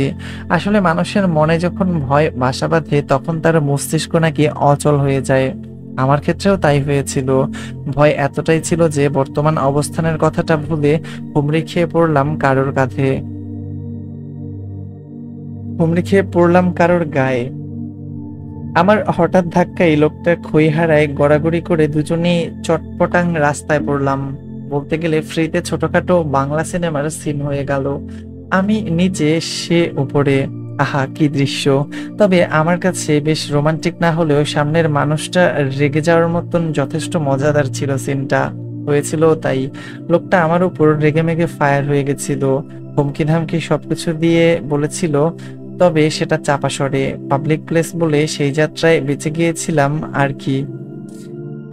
Speaker 1: আসলে মানুষের মনে যখন ভয় বাসা বাঁধে তখন তার মস্তিষ্ক নাকি অচল হয়ে যায়। আমার ক্ষেত্রেও তাই হয়েছিল। ভয় এতটাই ছিল যে বর্তমান অবস্থানের কথাটা ভুলে হুমড়ি খেয়ে পড়লাম কারোর কাঁধে, হুমড়ি খেয়ে পড়লাম কারোর গায়ে। আমার হঠাৎ ধাক্কায় লোকটা খই হারায় গড়াগড়ি করে দুজনেই চটপটাং রাস্তায় পড়লাম। বলতে গেলে ফ্রিতে ছোটখাটো বাংলা সিনেমার সিন হয়ে গেল। আমি নিচে, সে উপরে। আহা কি দৃশ্য! তবে আমার কাছে বেশ রোমান্টিক না হলেও সামনের মানুষটা রেগে যাওয়ার মতন যথেষ্ট মজাদার ছিল সিনটা। হয়েছিল তাই। লোকটা আমার উপর রেগেমেগে ফায়ার হয়ে গেছিল, হুমকি ধামকি সবকিছু দিয়ে বলেছিল, তবে সেটা চাপা স্বরে। পাবলিক প্লেস বলে সেই যাত্রায় বেঁচে গিয়েছিলাম আর কি।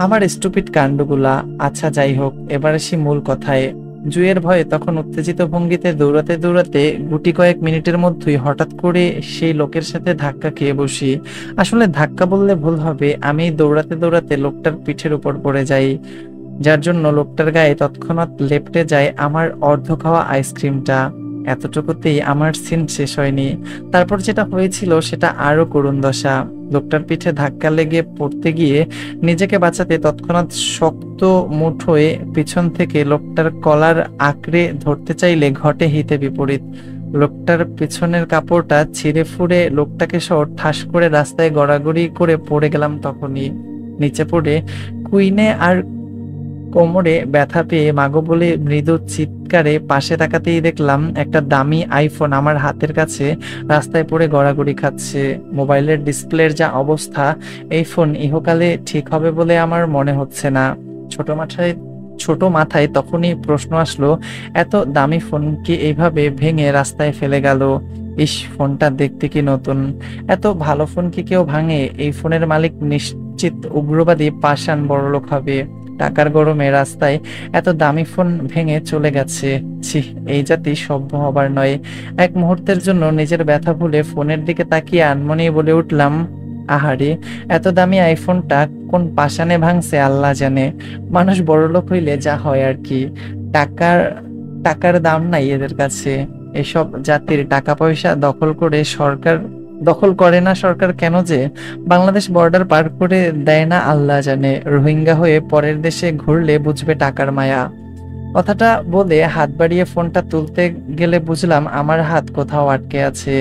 Speaker 1: আমার স্টুপিড কাণ্ডগুলা। আচ্ছা যাই হোক, এবার আসি মূল কথায়। জুয়ের ভয়ে তখন উত্তেজিত ভঙ্গিতে দৌড়াতে দৌড়াতে গুটি কয়েক মিনিটের মধ্যেই হঠাৎ করে সেই লোকের সাথে ধাক্কা খেয়ে বসি। আসলে ধাক্কা বললে ভুল হবে, আমি দৌড়াতে দৌড়াতে লোকটার পিঠের উপর পড়ে যাই, যার জন্য লোকটার গায়ে তৎক্ষণাৎ লেপ্টে যায় আমার অর্ধ খাওয়া আইসক্রিমটা। এতটুকুতেই আমার সিন শেষ হয়নি। তারপর যেটা হয়েছিল সেটা আরো করুণ দশা। লোকটার পিঠে ধাক্কা লেগে পড়তে গিয়ে নিজেকে বাঁচাতে তৎক্ষণাৎ শক্ত মুঠোয় পিছন থেকে লোকটার কলার আঁকড়ে ধরতে চাইলে ঘটে হিতে বিপরীত। লোকটার পিছনের কাপড়টা ছিঁড়ে ফুঁড়ে লোকটাকে সহ ঠাস করে রাস্তায় গড়াগড়ি করে পড়ে গেলাম। তখনই নিচে পড়ে কুইনে আর কোমরে ব্যথা পেয়ে মাগো বলে মৃদু চিৎকারে পাশে তাকাতেই দেখলাম একটা দামি আইফোন আমার হাতের কাছে রাস্তায় পড়ে গড়াগড়ি খাচ্ছে। মোবাইলের ডিসপ্লের যা অবস্থা, এই ফোন ইহকালে ঠিক হবে বলে আমার মনে হচ্ছে না। ছোট মাথায় তখনই প্রশ্ন আসলো, এত দামি ফোন কি এইভাবে ভেঙে রাস্তায় ফেলে গেল? ইস, ফোনটা দেখতে কি নতুন! এত ভালো ফোন কি কেউ ভাঙে? এই ফোনের মালিক নিশ্চিত উগ্রবাদী পাষাণ বড়লোক হবে। টাকার গরমে রাস্তায় এত দামি ফোন ভেঙে চলে গেছে। ছি, এই জাতি সভ্য হবার নয়। এক মুহূর্তের জন্য নিজের ব্যথা ভুলে ফোনের দিকে তাকিয়ে আনমনে বলে উঠলাম, আহারে, এত দামি আইফোনটা কোন পাষাণে ভাঙছে আল্লাহ জানে। মানুষ বড়লোক হইলে যা হয় আর কি। টাকার টাকার দাম নাই এদের কাছে। এসব জাতির টাকা পয়সা দখল করে না সরকার কেন যে? বাংলাদেশ বর্ডার পার করে দেয় না আল্লাহ জানে। রোহিঙ্গা হয়ে পরের দেশে ঘুরলে বুঝবে টাকার মায়া। কথাটা বলে হাত বাড়িয়ে ফোনটা তুলতে গেলে বুঝলাম আমার হাত কোথাও আটকে আছে।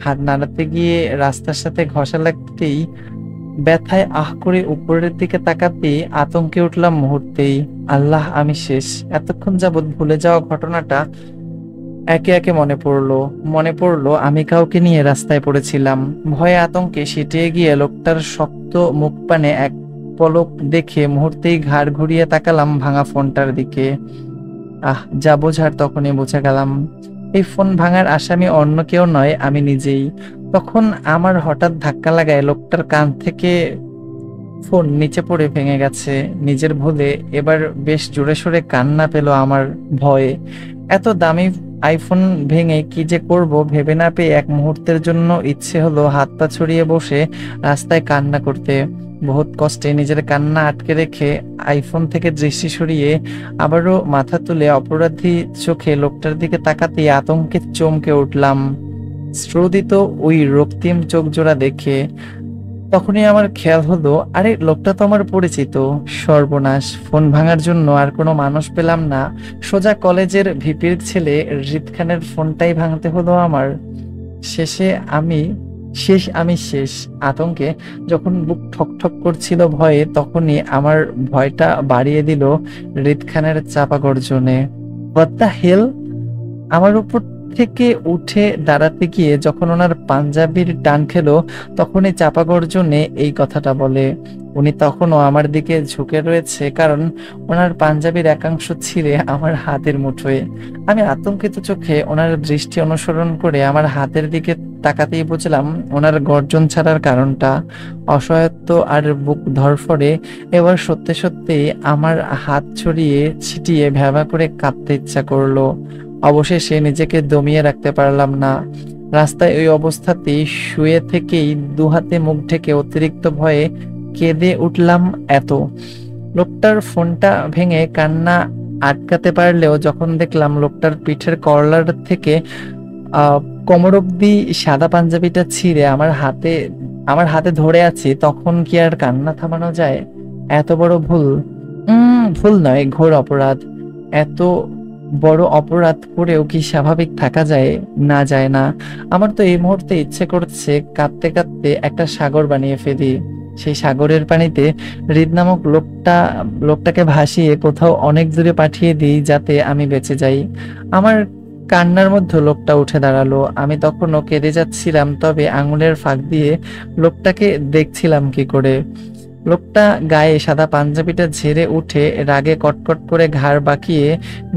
Speaker 1: হাত নাড়াতে গিয়ে রাস্তার সাথে ঘষা লাগতেই ব্যথায় আহ করে উপরের দিকে তাকাতেই আতঙ্কে উঠলাম মুহূর্তেই। আল্লাহ, আমি শেষ। এতক্ষণ যাবৎ ভুলে যাওয়া ঘটনাটা একে একে মনে পড়লো আমি কাউকে নিয়ে রাস্তায় পড়েছিলাম। ভয়ে আতঙ্কে সিটিয়ে গিয়ে লোকটার শক্ত মুখ পানে এক পলক দেখে মুহূর্তেই ঘাড় ঘুরিয়ে তাকালাম ভাঙা ফোনটার দিকে। যা বোঝার তখনই বুঝে গেলাম। এই ফোন ভাঙার আসামি অন্য কেউ নয়, আমি নিজেই। তখন আমার হঠাৎ ধাক্কা লাগায় লোকটার কান থেকে ফোন নিচে পড়ে ভেঙে গেছে। নিজের ভুলে এবার বেশ জোরে সোরে কান্না পেল আমার ভয়ে। এত দামি আইফোন ভেঙে কি যে করব ভেবে না পেয়ে এক মুহূর্তের জন্য ইচ্ছে হলো হাত পা ছড়িয়ে বসে রাস্তায় কান্না করতে। বহুত কষ্টে নিজের কান্না আটকে রেখে আইফোন থেকে দৃষ্টি সরিয়ে আবারও মাথা তুলে অপরাধী চোখে লোকটার দিকে তাকাতেই আতঙ্কে চমকে উঠলাম। শ্রোদিত ওই রক্তিম চোখ জোড়া দেখে তখনই আমার খেয়াল হলো, আরে লোকটা তো আমার পরিচিত। সর্বনাশ, ফোন ভাঙার জন্য আর কোনো মানুষ পেলাম না, সোজা কলেজের ভিপির ছেলে রিদ খানের ফোনটাই ভাঙতে হলো আমার। শেষে আমি শেষ আতঙ্কে যখন বুক ঠকঠক করছিল ভয়ে, তখনই আমার ভয়টা বাড়িয়ে দিল রিদ খানের চাপা গর্জনে। What the hell! আমার উপর থেকে উঠে দাঁড়াতে গিয়ে যখন ওনার পাঞ্জাবির টান খেলো, তখনই চাপা গর্জনে এই কথাটা বলে। উনি তখনও আমার দিকে ঝুঁকে রয়েছে, কারণ ওনার পাঞ্জাবির একাংশ ছিঁড়ে আমার হাতের মুঠোয়। আমি আতঙ্কিত চোখে ওনার দৃষ্টি অনুসরণ করে আমার হাতের দিকে তাকাতেই বুঝলাম ওনার গর্জন ছাড়ার কারণটা। অসহায়ত্ব আর বুক ধড়ফড়ে এবার সত্যি সত্যি আমার হাত ছড়িয়ে ছিটিয়ে ভ্যাবা করে কাঁদতে ইচ্ছা করলো। অবশেষে নিজেকে দমিয়ে রাখতে পারলাম না। রাস্তায় ওই অবস্থাতেই শুয়ে থেকেই দুহাতে মুখ ঢেকে অতিরিক্ত ভয়ে কেঁদে উঠলাম। এত লোকটার ফোনটা ভেঙে কান্না আটকাতে পারলেও যখন দেখলাম লোকটার পিঠের কর্নার থেকে আহ কোমর অব্দি সাদা পাঞ্জাবিটা ছিঁড়ে আমার হাতে ধরে আছি, তখন কি আর কান্না থামানো যায়? এত বড় ভুল, ভুল নয়, ঘোর অপরাধ। এত বড় অপরাধ করেও কি স্বাভাবিক থাকা যায়? না, যায় না। আমার তো এই মুহূর্তে ইচ্ছে করছে কাঁদতে কাঁদতে একটা সাগর বানিয়ে ফেলি। সেই সাগরের পানিতে হৃদ নামক লোকটাকে ভাসিয়ে কোথাও অনেক দূরে পাঠিয়ে দিই, যাতে আমি বেঁচে যাই। আমার কান্নার মধ্যে লোকটা উঠে দাঁড়ালো। আমি তখনও কেঁদে যাচ্ছিলাম, তবে আঙুলের ফাঁক দিয়ে লোকটাকে দেখছিলাম কি করে। লোকটা গায়ে সাদা পাঞ্জাবিটা ঝেড়ে উঠে রাগে কটকট করে ঘাড় বাঁকিয়ে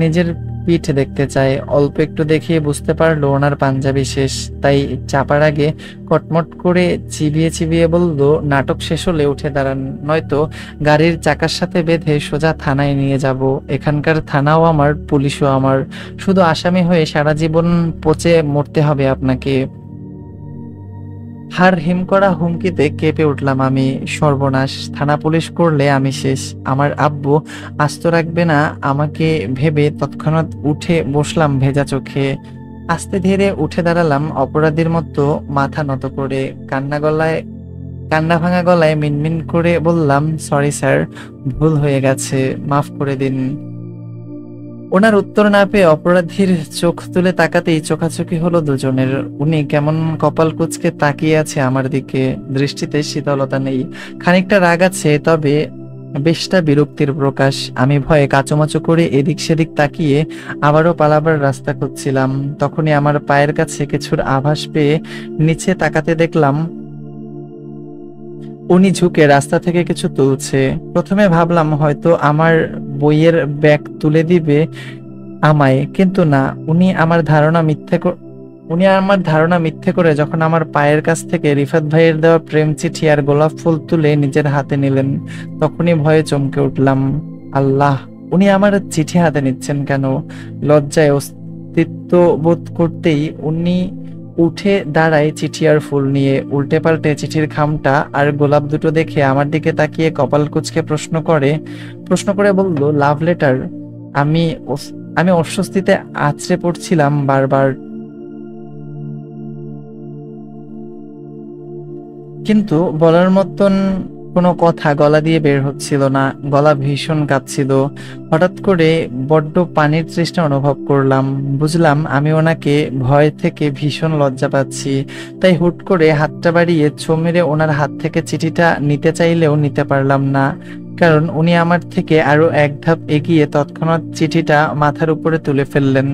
Speaker 1: নিজের পিঠ দেখতে চায়। অল্প একটু দেখিয়ে বুঝতে পারলো ওনার পাঞ্জাবি শেষ, তাই চাপার আগে কটমট করে চিবিয়ে চিবিয়ে বলল, নাটক শেষ হলে উঠে দাঁড়ান, নয়তো গাড়ির চাকার সাথে বেঁধে সোজা থানায় নিয়ে যাব। এখানকার থানাও আমার, পুলিশও আমার। শুধু আসামি হয়ে সারা জীবন পচে মরতে হবে আপনাকে। হাড় হিম করা হুমকিতে কেঁপে উঠলাম আমি। সর্বনাশ, থানা পুলিশ করলে আমি শেষ। আমার আব্বু আস্ত রাখবে না আমাকে ভেবে তৎক্ষণাৎ উঠে বসলাম ভেজা চোখে। আস্তে ধীরে উঠে দাঁড়ালাম অপরাধীর মতো, মাথা নত করে। কান্না ভাঙা গলায় মিনমিন করে বললাম, সরি স্যার, ভুল হয়ে গেছে, মাফ করে দিন। ওনার উত্তর না পেয়ে অপরাধীর চোখ তুলে তাকাতেই চোখাচোখি হলো দুজনের। উনি কেমন কপাল কুঁচকে তাকিয়ে আছে আমার দিকে, দৃষ্টিতে শীতলতা নেই, খানিকটা রাগ আছে, তবে বেশটা বিরক্তির প্রকাশ। আমি ভয়ে কাচুমাচু করে এদিক সেদিক তাকিয়ে আবারও পালাবার রাস্তা খুঁজছিলাম। তখনই আমার পায়ের কাছে কিছুর আভাস পেয়ে নিচে তাকাতে দেখলাম উনি ঝুঁকে রাস্তা থেকে কিছু তুলছে। প্রথমে ভাবলাম হয়তো আমার বইয়ের ব্যাগ তুলে দিবে আমায়, কিন্তু না, উনি আমার ধারণা মিথ্যে করে যখন আমার পায়ের কাছ থেকে রিফাত ভাইয়ের দেওয়া প্রেম চিঠি আর গোলাপ ফুল তুলে নিজের হাতে নিলেন, তখনই ভয়ে চমকে উঠলাম। আল্লাহ, উনি আমার চিঠি হাতে নিচ্ছেন কেন? লজ্জায় অস্তিত্ব বোধ করতেই উনি উঠে দাঁড়ায় চিঠি আর ফুল নিয়ে। উল্টে পাল্টে চিঠির খামটা আর গোলাপ দুটো দেখে আমার দিকে তাকিয়ে কপাল কুঁচকে প্রশ্ন করে বলল, লাভ লেটার? আমি আমি অস্বস্তিতে আছড়ে পড়ছিলাম বারবার, কিন্তু বলার মতন কোনো কথা গলা দিয়ে বের হচ্ছিল না। গলা ভীষণ কাঁপছিল। হঠাৎ করে বড্ড পানির তৃষ্ণা অনুভব করলাম। বুঝলাম আমি ওনাকে ভয় থেকে ভীষণ লজ্জা পাচ্ছি। তাই হুট করে হাতটা বাড়িয়ে ছো মেরে ওনার হাত থেকে চিঠিটা নিতে চাইলেও নিতে পারলাম না, কারণ উনি আমার থেকে আরো এক ধাপ এগিয়ে তৎক্ষণাৎ চিঠিটা মাথার উপরে তুলে ফেললেন।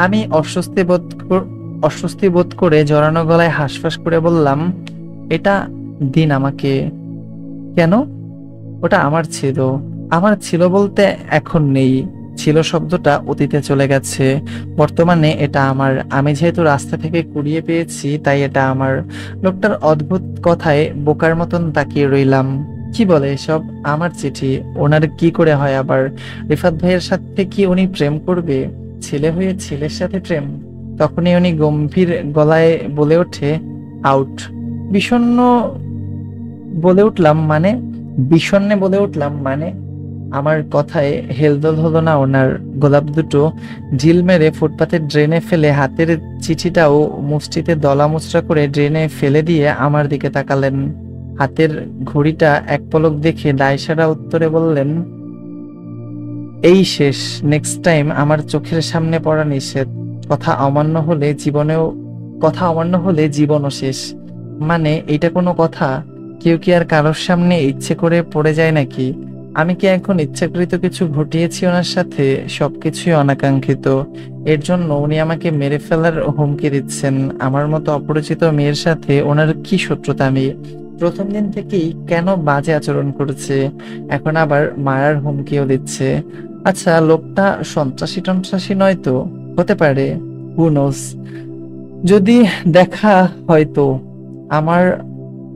Speaker 1: আমি অস্বস্তি বোধ করে জড়ানো গলায় হাঁসফাঁস করে বললাম, এটা দিন আমাকে। কেন? ওটা আমার ছিল বলতে এখন নেই। ছিল শব্দটা অতীতে চলে গেছে, বর্তমানে এটা আমার। আমি যেহেতু রাস্তা থেকে কুড়িয়ে পেয়েছি, তাই এটা আমার। লোকটার অদ্ভুত কথায় বোকার মতন তাকিয়ে রইলাম। কি বলে এসব? আমার চিঠি ওনার কি করে হয় আবার? রিফাত ভাইয়ের সাথে কি উনি প্রেম করবে? ছেলে হয়ে ছেলের সাথে প্রেম? তখনই উনি গম্ভীর গলায় বলে ওঠে, আউট। বিষণ্ণ বলে উঠলাম, মানে? বিষণ্ণে বলে উঠলাম, মানে? আমার কথায় হেলদোল হলো না ওনার। গোলাপ দুটো ঢিল মেরে ফুটপাতের ড্রেনে ফেলে হাতের চিঠিটাও মুষ্টিতে দলা মুচড়া করে ড্রেনে ফেলে দিয়ে আমার দিকে তাকালেন। হাতের ঘড়িটা এক পলক দেখে দায়সারা উত্তরে বললেন, এই শেষ, নেক্সট টাইম আমার চোখের সামনে পড়া নিষেধ। কথা অমান্য হলে জীবনেও কথা অমান্য হলে জীবনও শেষ। মানে এটা কোনো কথা? কেউ কি আর কারোর সামনে ইচ্ছে করে পড়ে যায় নাকি? আমি কি এখন ইচ্ছাকৃত কিছু ঘটিয়েছি ওনার সাথে? সবকিছুই অনাকাঙ্ক্ষিত। এর জন্য উনি আমাকে মেরে ফেলার হুমকি দিচ্ছেন। আমার মতো অপরিচিত মেয়ের সাথে ওনার কি শত্রুতা? আমি প্রথম দিন থেকেই কেন বাজে আচরণ করেছে, এখন আবার মারার হুমকিও দিচ্ছে। আচ্ছা, লোকটা সন্ত্রাসী টন্ত্রাসী নয় তো? হতে পারে, হু নোস। যদি দেখা হয়তো। আমার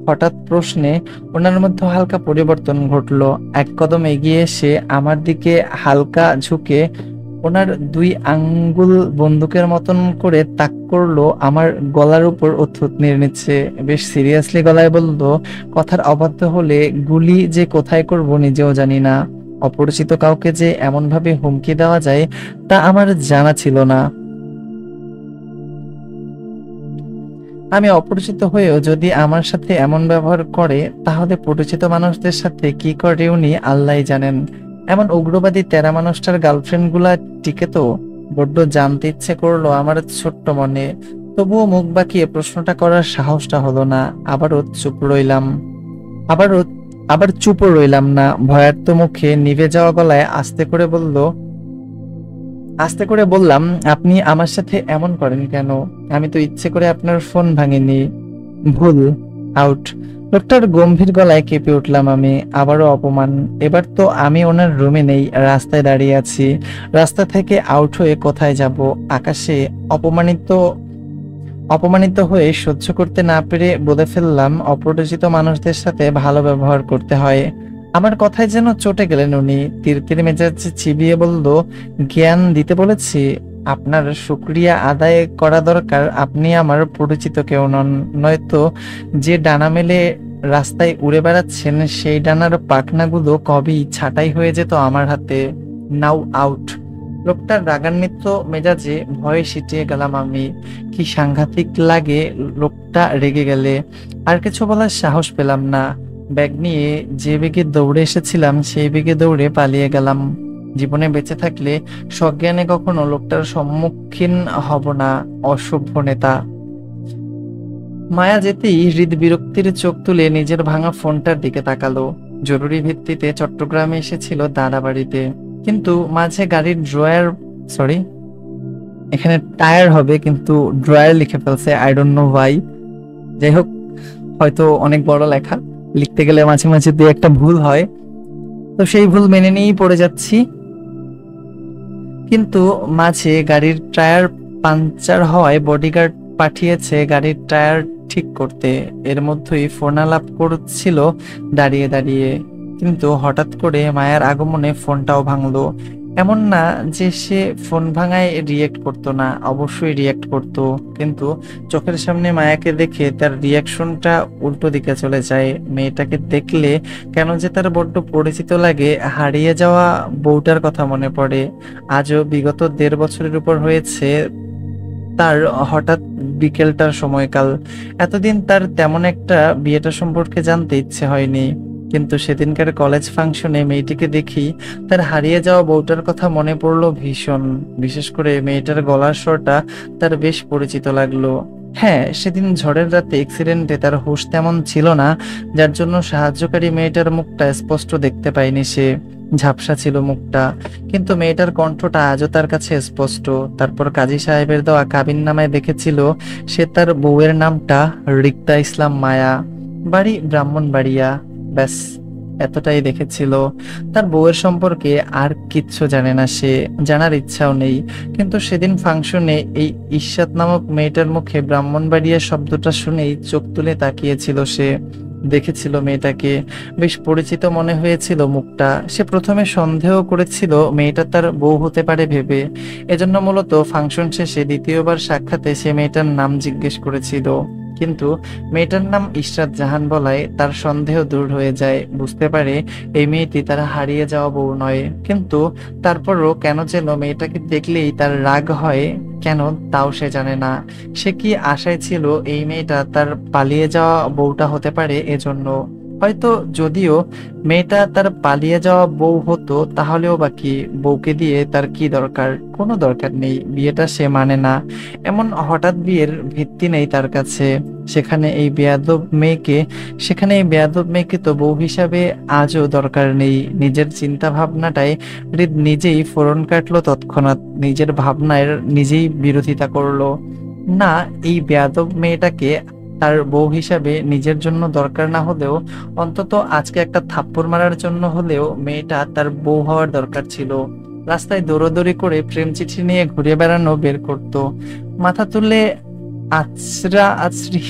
Speaker 1: হঠাৎ প্রশ্নে ওনার মধ্যে হালকা পরিবর্তন ঘটলো। এক কদম এগিয়ে এসে আমার দিকে হালকা ঝুঁকে ওনার দুই আঙ্গুল বন্দুকের মতন করে তাক করলো আমার গলার উপর অথুত নেড়ে নিচ্ছে। বেশ সিরিয়াসলি গলায় বলল, কথার অবাধ্য হলে গুলি যে কোথায় করব নিজেও জানি না। অপরিচিত কাউকে যে এমন ভাবে হুমকি দেওয়া যায় তা আমার জানা ছিল না। আমি অপরিচিত হয়েও যদি আমার সাথে এমন ব্যবহার করে, তাহলে পরিচিত মানুষদের সাথে কি করে উনি আল্লাহই জানেন। এমন উগ্রবাদী তেরা মানুষটার গার্লফ্রেন্ড গুলা টিকে তো? বড্ড জানতে ইচ্ছে করলো আমার ছোট্ট মনে। তবুও মুখ বাঁকিয়ে প্রশ্নটা করার সাহসটা হলো না। আবারও আবার চুপও রইলাম না। ভয়ার্ত মুখে নিভে যাওয়া গলায় আস্তে করে বললাম, আপনি আমার সাথে এমন করেন কেন? আমি তো ইচ্ছে করে আপনার ফোন ভাঙিনি। ভুল। আউট। লোকটার গম্ভীর গলায় কেঁপে উঠলাম আমি। আবারও অপমান। এবার তো আমি ওনার রুমে নেই, রাস্তায় দাঁড়িয়ে আছি। রাস্তা থেকে আউট হয়ে কোথায় যাব? আকাশে। অপমানিত অপমানিত হয়ে সহ্য করতে না পেরে বলে ফেললাম, অপরিচিত মানুষদের সাথে ভালো ব্যবহার করতে হয়। আমার কথায় যেন চটে গেলেন উনি। তিরতির মেজাজে চিবিয়ে বলল, জ্ঞান দিতে বলেছি? আপনার শুকরিয়া আদায় করা দরকার। আপনি আমার পরিচিত কেউ নন। নয়তো যে ডানা মেলে রাস্তায় উড়ে বেড়াচ্ছেন, সেই ডানার পাখনাগুলো কবেই ছাঁটাই হয়ে যেত আমার হাতে। নাও আউট। লোকটার রাগান্বিত মেজাজে ভয়ে সিটিয়ে গেলাম আমি। কি সাংঘাতিক লাগে লোকটা রেগে গেলে। আর কিছু বলার সাহস পেলাম না। ব্যাগ নিয়ে যে বেগে দৌড়ে এসেছিলাম সেই বেগে দৌড়ে পালিয়ে গেলাম। জীবনে বেঁচে থাকলে সজ্ঞানে কখনো লোকটার সম্মুখীন হব না। অসভ্য নেতা। মায়া যেতেই হৃদ বিরক্তির চোখ তুলে নিজের ভাঙা ফোনটার দিকে তাকালো। জরুরি ভিত্তিতে চট্টগ্রামে এসেছিল দাদা বাড়িতে, কিন্তু মাঝে গাড়ির সরি, এখানে টায়ার হবে কিন্তু ড্রয়ার লিখে ফেলছে, আই ডোন্ট নো ভাই। যাই হোক, হয়তো অনেক বড় লেখা, লিখতে গেলে মাঝে মাঝে দুই একটা ভুল হয়, তো সেই ভুল মেনে নিয়েই পড়ে যাচ্ছি। কিন্তু মাঝে গাড়ির টায়ার পাঞ্চার হওয়ায় বডিগার্ড পাঠিয়েছে গাড়ির টায়ার ঠিক করতে। এর মধ্যেই ফোন আলাপ করছিল দাঁড়িয়ে দাঁড়িয়ে। কিন্তু হঠাৎ করে মায়ার আগমনে ফোনটাও ভাঙলো। এমন না যে সে ফোন ভাঙায় রিয়েক্ট করতো না, অবশ্যই রিয়েক্ট করতো। কিন্তু চোখের সামনে মায়াকে দেখে তার রিয়াকশনটা উল্টো দিকে চলে যায়। মেয়েটাকে দেখলে কেন যে তার বড্ড পরিচিত লাগে। হারিয়ে যাওয়া বউটার কথা মনে পড়ে। আজও বিগত 1.5 বছরের উপর হয়েছে তার হঠাৎ বিকেলটার সময়কাল। এতদিন তার তেমন একটা বিয়েটা সম্পর্কে জানতে ইচ্ছে হয়নি, কিন্তু সেদিনকার কলেজ ফাংশনে মেয়েটিকে দেখি তার হারিয়ে যাওয়া বউটার কথা মনে পড়লো ভীষণ। বিশেষ করে মেয়েটার গলার স্বরটা তার বেশ পরিচিত লাগলো। হ্যাঁ, সেদিন ঝড়ের রাতে অ্যাক্সিডেন্টে তার হুঁশ তেমন ছিল না, যার জন্য সাহায্যকারী মেয়েটার মুখটা স্পষ্ট দেখতে পায়নি সে। ঝাপসা ছিল মুখটা, কিন্তু মেয়েটার কণ্ঠটা আজও তার কাছে স্পষ্ট। তারপর কাজী সাহেবের দেওয়া কাবিননামায় দেখেছিল সে তার বউয়ের নামটা রিক্তা ইসলাম মায়া, বাড়ি ব্রাহ্মণবাড়িয়া। ব্যাস, এতটাই দেখেছিল। তার বউয়ের সম্পর্কে আর কিচ্ছু জানে না সে, জানার ইচ্ছাও নেই। কিন্তু সেদিন ফাংশনে এই ইশাত নামক মেয়েটার মুখে ব্রাহ্মণবাড়িয়া শব্দটা শুনেই চোখ তুলে তাকিয়েছিল সে। দেখেছিল মেয়েটাকে, বেশ পরিচিত মনে হয়েছিল মুখটা। সে প্রথমে সন্দেহ করেছিল মেয়েটা তার বউ হতে পারে ভেবে। এজন্য মূলত ফাংশন শেষে দ্বিতীয়বার সাক্ষাতে সে মেয়েটার নাম জিজ্ঞেস করেছিল। কিন্তু মেয়েটার নাম ইশরাত জাহান বলায় তার সন্দেহ দূর হয়ে যায়। বুঝতে পারে এই মেয়েটি তার হারিয়ে যাওয়া বউ নয়। কিন্তু তারপরও কেন যেন মেয়েটাকে দেখলেই তার রাগ হয়, কেন তাও সে জানে না। সে কি আশায় ছিল এই মেয়েটা তার পালিয়ে যাওয়া বউটা হতে পারে, এজন্য হয়তো। যদিও মেয়েটা তার পালিয়ে যাওয়া বউ হতো তাহলেও বা কি, বউকে দিয়ে তার কি দরকার? কোনো দরকার নেই, বিয়েটা সে মানে না। এমন হঠাৎ বিয়ের ভিত্তি নেই তার কাছে। সেখানে এই বেয়াদব মেয়েকে তো বউ হিসাবে আজও দরকার নেই। নিজের চিন্তা ভাবনাটাই হৃদ নিজেই ফোড়ন কাটলো তৎক্ষণাৎ, নিজের ভাবনার নিজেই বিরোধিতা করলো। না, এই বেয়াদব মেয়েটাকে তার বউ হিসাবে নিজের জন্য দরকার না হলেও অন্তত আজকে একটা থাপ্পড় মারার জন্য হলেও মেয়েটা তার বউ হওয়ার দরকার ছিল। রাস্তায় দৌড়াদৌড়ি করে প্রেম চিঠি নিয়ে ঘুরে বেড়ানো বের করতো। মাথা তুলে আছড়া আছড়ি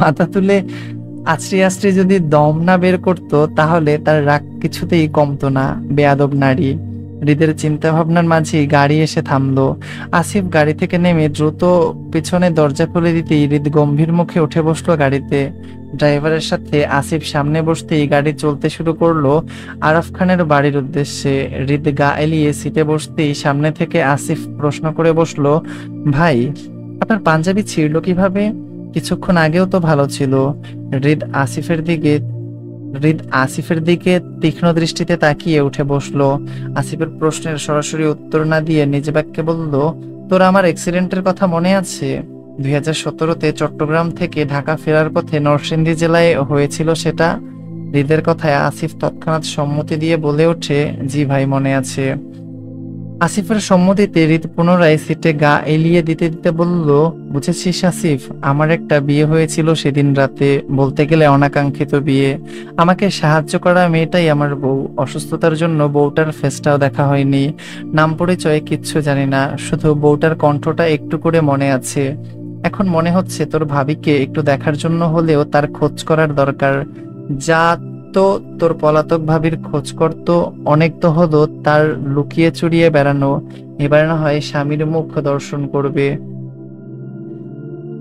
Speaker 1: মাথা তুলে আছড়ি আছড়ি যদি দম না বের করতো তাহলে তার রাগ কিছুতেই কমতো না। বেয়াদব নারী। হৃদের চিন্তা ভাবনার মাঝে গাড়ি এসে থামলো। আসিফ গাড়ি থেকে নেমে দ্রুত পেছনে দরজা খুলে দিতেই হৃদ গম্ভীর মুখে উঠে বসলো গাড়িতে। ড্রাইভারের সাথে আসিফ সামনে বসতেই গাড়ি চলতে শুরু করলো আরাফ খানের বাড়ির উদ্দেশ্যে। হৃদ গা এলিয়ে সিটে বসতেই সামনে থেকে আসিফ প্রশ্ন করে বসলো, ভাই, আপনার পাঞ্জাবি ছিঁড়লো কিভাবে? কিছুক্ষণ আগেও তো ভালো ছিল। হৃদ আসিফের দিকে তীক্ষ্ণ দৃষ্টিতে তাকিয়ে উঠে বসলো। আসিফের প্রশ্নের সরাসরি উত্তর না দিয়ে নিজ বাক্যে বলল, তোর আমার অ্যাক্সিডেন্টের কথা মনে আছে? 2017-তে চট্টগ্রাম থেকে ঢাকা ফেরার পথে নরসিংদী জেলায় হয়েছিল সেটা। হৃদের কথায় আসিফ তৎক্ষণাৎ সম্মতি দিয়ে বলে ওঠে, জি ভাই, মনে আছে। আসিফের সম্মতিতে হৃদ পুনরায় সিটে গা এলিয়ে দিতে দিতে বলল, বুঝেছিস আসিফ, আমার একটা বিয়ে হয়েছিল সেদিন রাতে, বলতে গেলে অনাকাঙ্ক্ষিত বিয়ে। আমাকে সাহায্য করা মেয়েটাই আমার বউ। অসুস্থতার জন্য বউটার ফেসটাও দেখা হয়নি, নাম পরিচয় কিচ্ছু জানি না, শুধু বউটার কণ্ঠটা একটু করে মনে আছে। এখন মনে হচ্ছে তোর ভাবিকে একটু দেখার জন্য হলেও তার খোঁজ করার দরকার। যা তো তোর পলাতক ভাবির খোঁজ করতো, অনেক তো হলো তার লুকিয়ে চুরিয়ে বেড়ানো। এবার না হয় স্বামীর মুখ দর্শন করবে।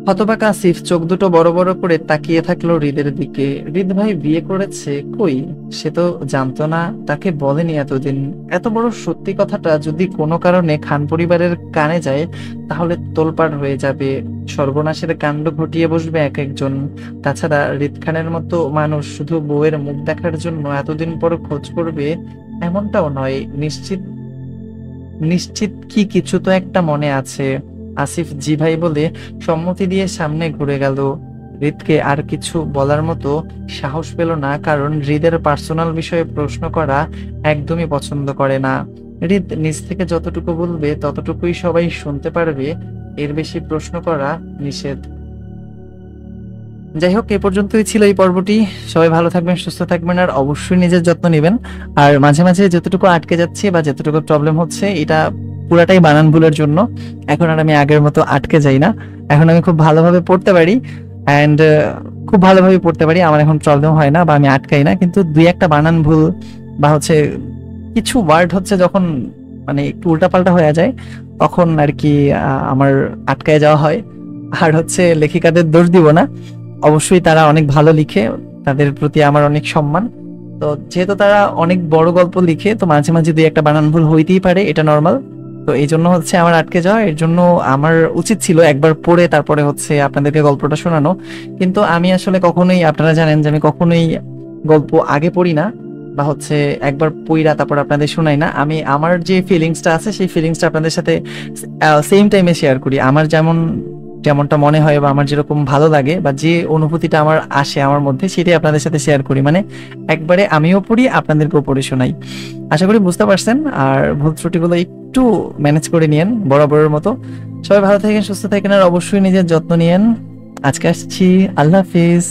Speaker 1: হতবাক আসিফ চোখ দুটো বড় বড় করে তাকিয়ে থাকলো হৃদের দিকে। হৃদ ভাই বিয়ে করেছে? কই, সে তো জানতো না, তাকে বলেনি এতদিন। এত বড় সত্যি কথাটা যদি কোনো কারণে খান পরিবারের কানে যায় তাহলে তোলপাড় হয়ে যাবে, সর্বনাশের কাণ্ড ঘটিয়ে বসবে এক একজন। তাছাড়া হৃদ খানের মতো মানুষ শুধু বউয়ের মুখ দেখার জন্য এতদিন পর খোঁজ করবে এমনটাও নয়। নিশ্চিত নিশ্চিত কি কিছু তো একটা মনে আছে। আসিফ জি ভাই বলে সম্মতি দিয়ে সামনে ঘুরে গেল। হৃদকে আর কিছু বলার মতো সাহস পেল না, কারণ হৃদের পার্সোনাল বিষয়ে প্রশ্ন করা একদমই পছন্দ করে না। হৃদ নিজ থেকে যতটুকু বলবে ততটুকুই সবাই শুনতে পারবে, এর বেশি প্রশ্ন করা নিষেধ। যাই হোক, এ পর্যন্তই ছিল এই পর্বটি। সবাই ভালো থাকবেন, সুস্থ থাকবেন, আর অবশ্যই নিজের যত্ন নেবেন। আর মাঝে মাঝে যতটুকু আটকে যাচ্ছে বা যতটুকু প্রবলেম হচ্ছে, এটা পুরাটাই বানান ভুলের জন্য। এখন আর আমি আগের মতো আটকে যাই না, এখন আমি খুব ভালোভাবে পড়তে পারি। অ্যান্ড খুব ভালোভাবে পড়তে পারি, আমার এখন প্রবলেম হয় না বা আমি আটকাই না। কিন্তু দুই একটা বানান ভুল বা হচ্ছে কিছু ওয়ার্ড হচ্ছে যখন মানে একটু উল্টাপাল্টা হয়ে যায়, তখন আর কি আমার আটকায় যাওয়া হয়। আর হচ্ছে লেখিকাদের দোষ দিব না, অবশ্যই তারা অনেক ভালো লিখে, তাদের প্রতি আমার অনেক সম্মান। তো যেহেতু তারা অনেক বড় গল্প লিখে, তো মাঝে মাঝে দুই একটা বানান ভুল হইতেই পারে, এটা নর্মাল। তো এই জন্য হচ্ছে আমার আটকে যাওয়া। এর জন্য আমার উচিত ছিল একবার পড়ে তারপরে হচ্ছে আপনাদেরকে গল্পটা শোনানো। কিন্তু আমি আসলে কখনোই, আপনারা জানেন যে আমি কখনোই গল্প আগে পড়ি না বা হচ্ছে একবার পড়া তারপর আপনাদের শোনাই না। আমি আমার যে ফিলিংসটা আছে সেই ফিলিংসটা আপনাদের সাথে সেম টাইমে শেয়ার করি। আমার যেমনটা মনে হয় বা আমার যেরকম ভালো লাগে বা যে অনুভূতিটা আমার আসে আমার মধ্যে, সেটাই আপনাদের সাথে শেয়ার করি। মানে একবারে আমিও পড়ি, আপনাদেরকেও পড়ে শোনাই। আশা করি বুঝতে পারছেন। আর ভুল ত্রুটিগুলো একটু ম্যানেজ করে নিয়েন বরাবরের মতো। সবাই ভালো থাকেন, সুস্থ থাকেন, আর অবশ্যই নিজের যত্ন নিয়েন। আজকে আসছি, আল্লাহ হাফিজ।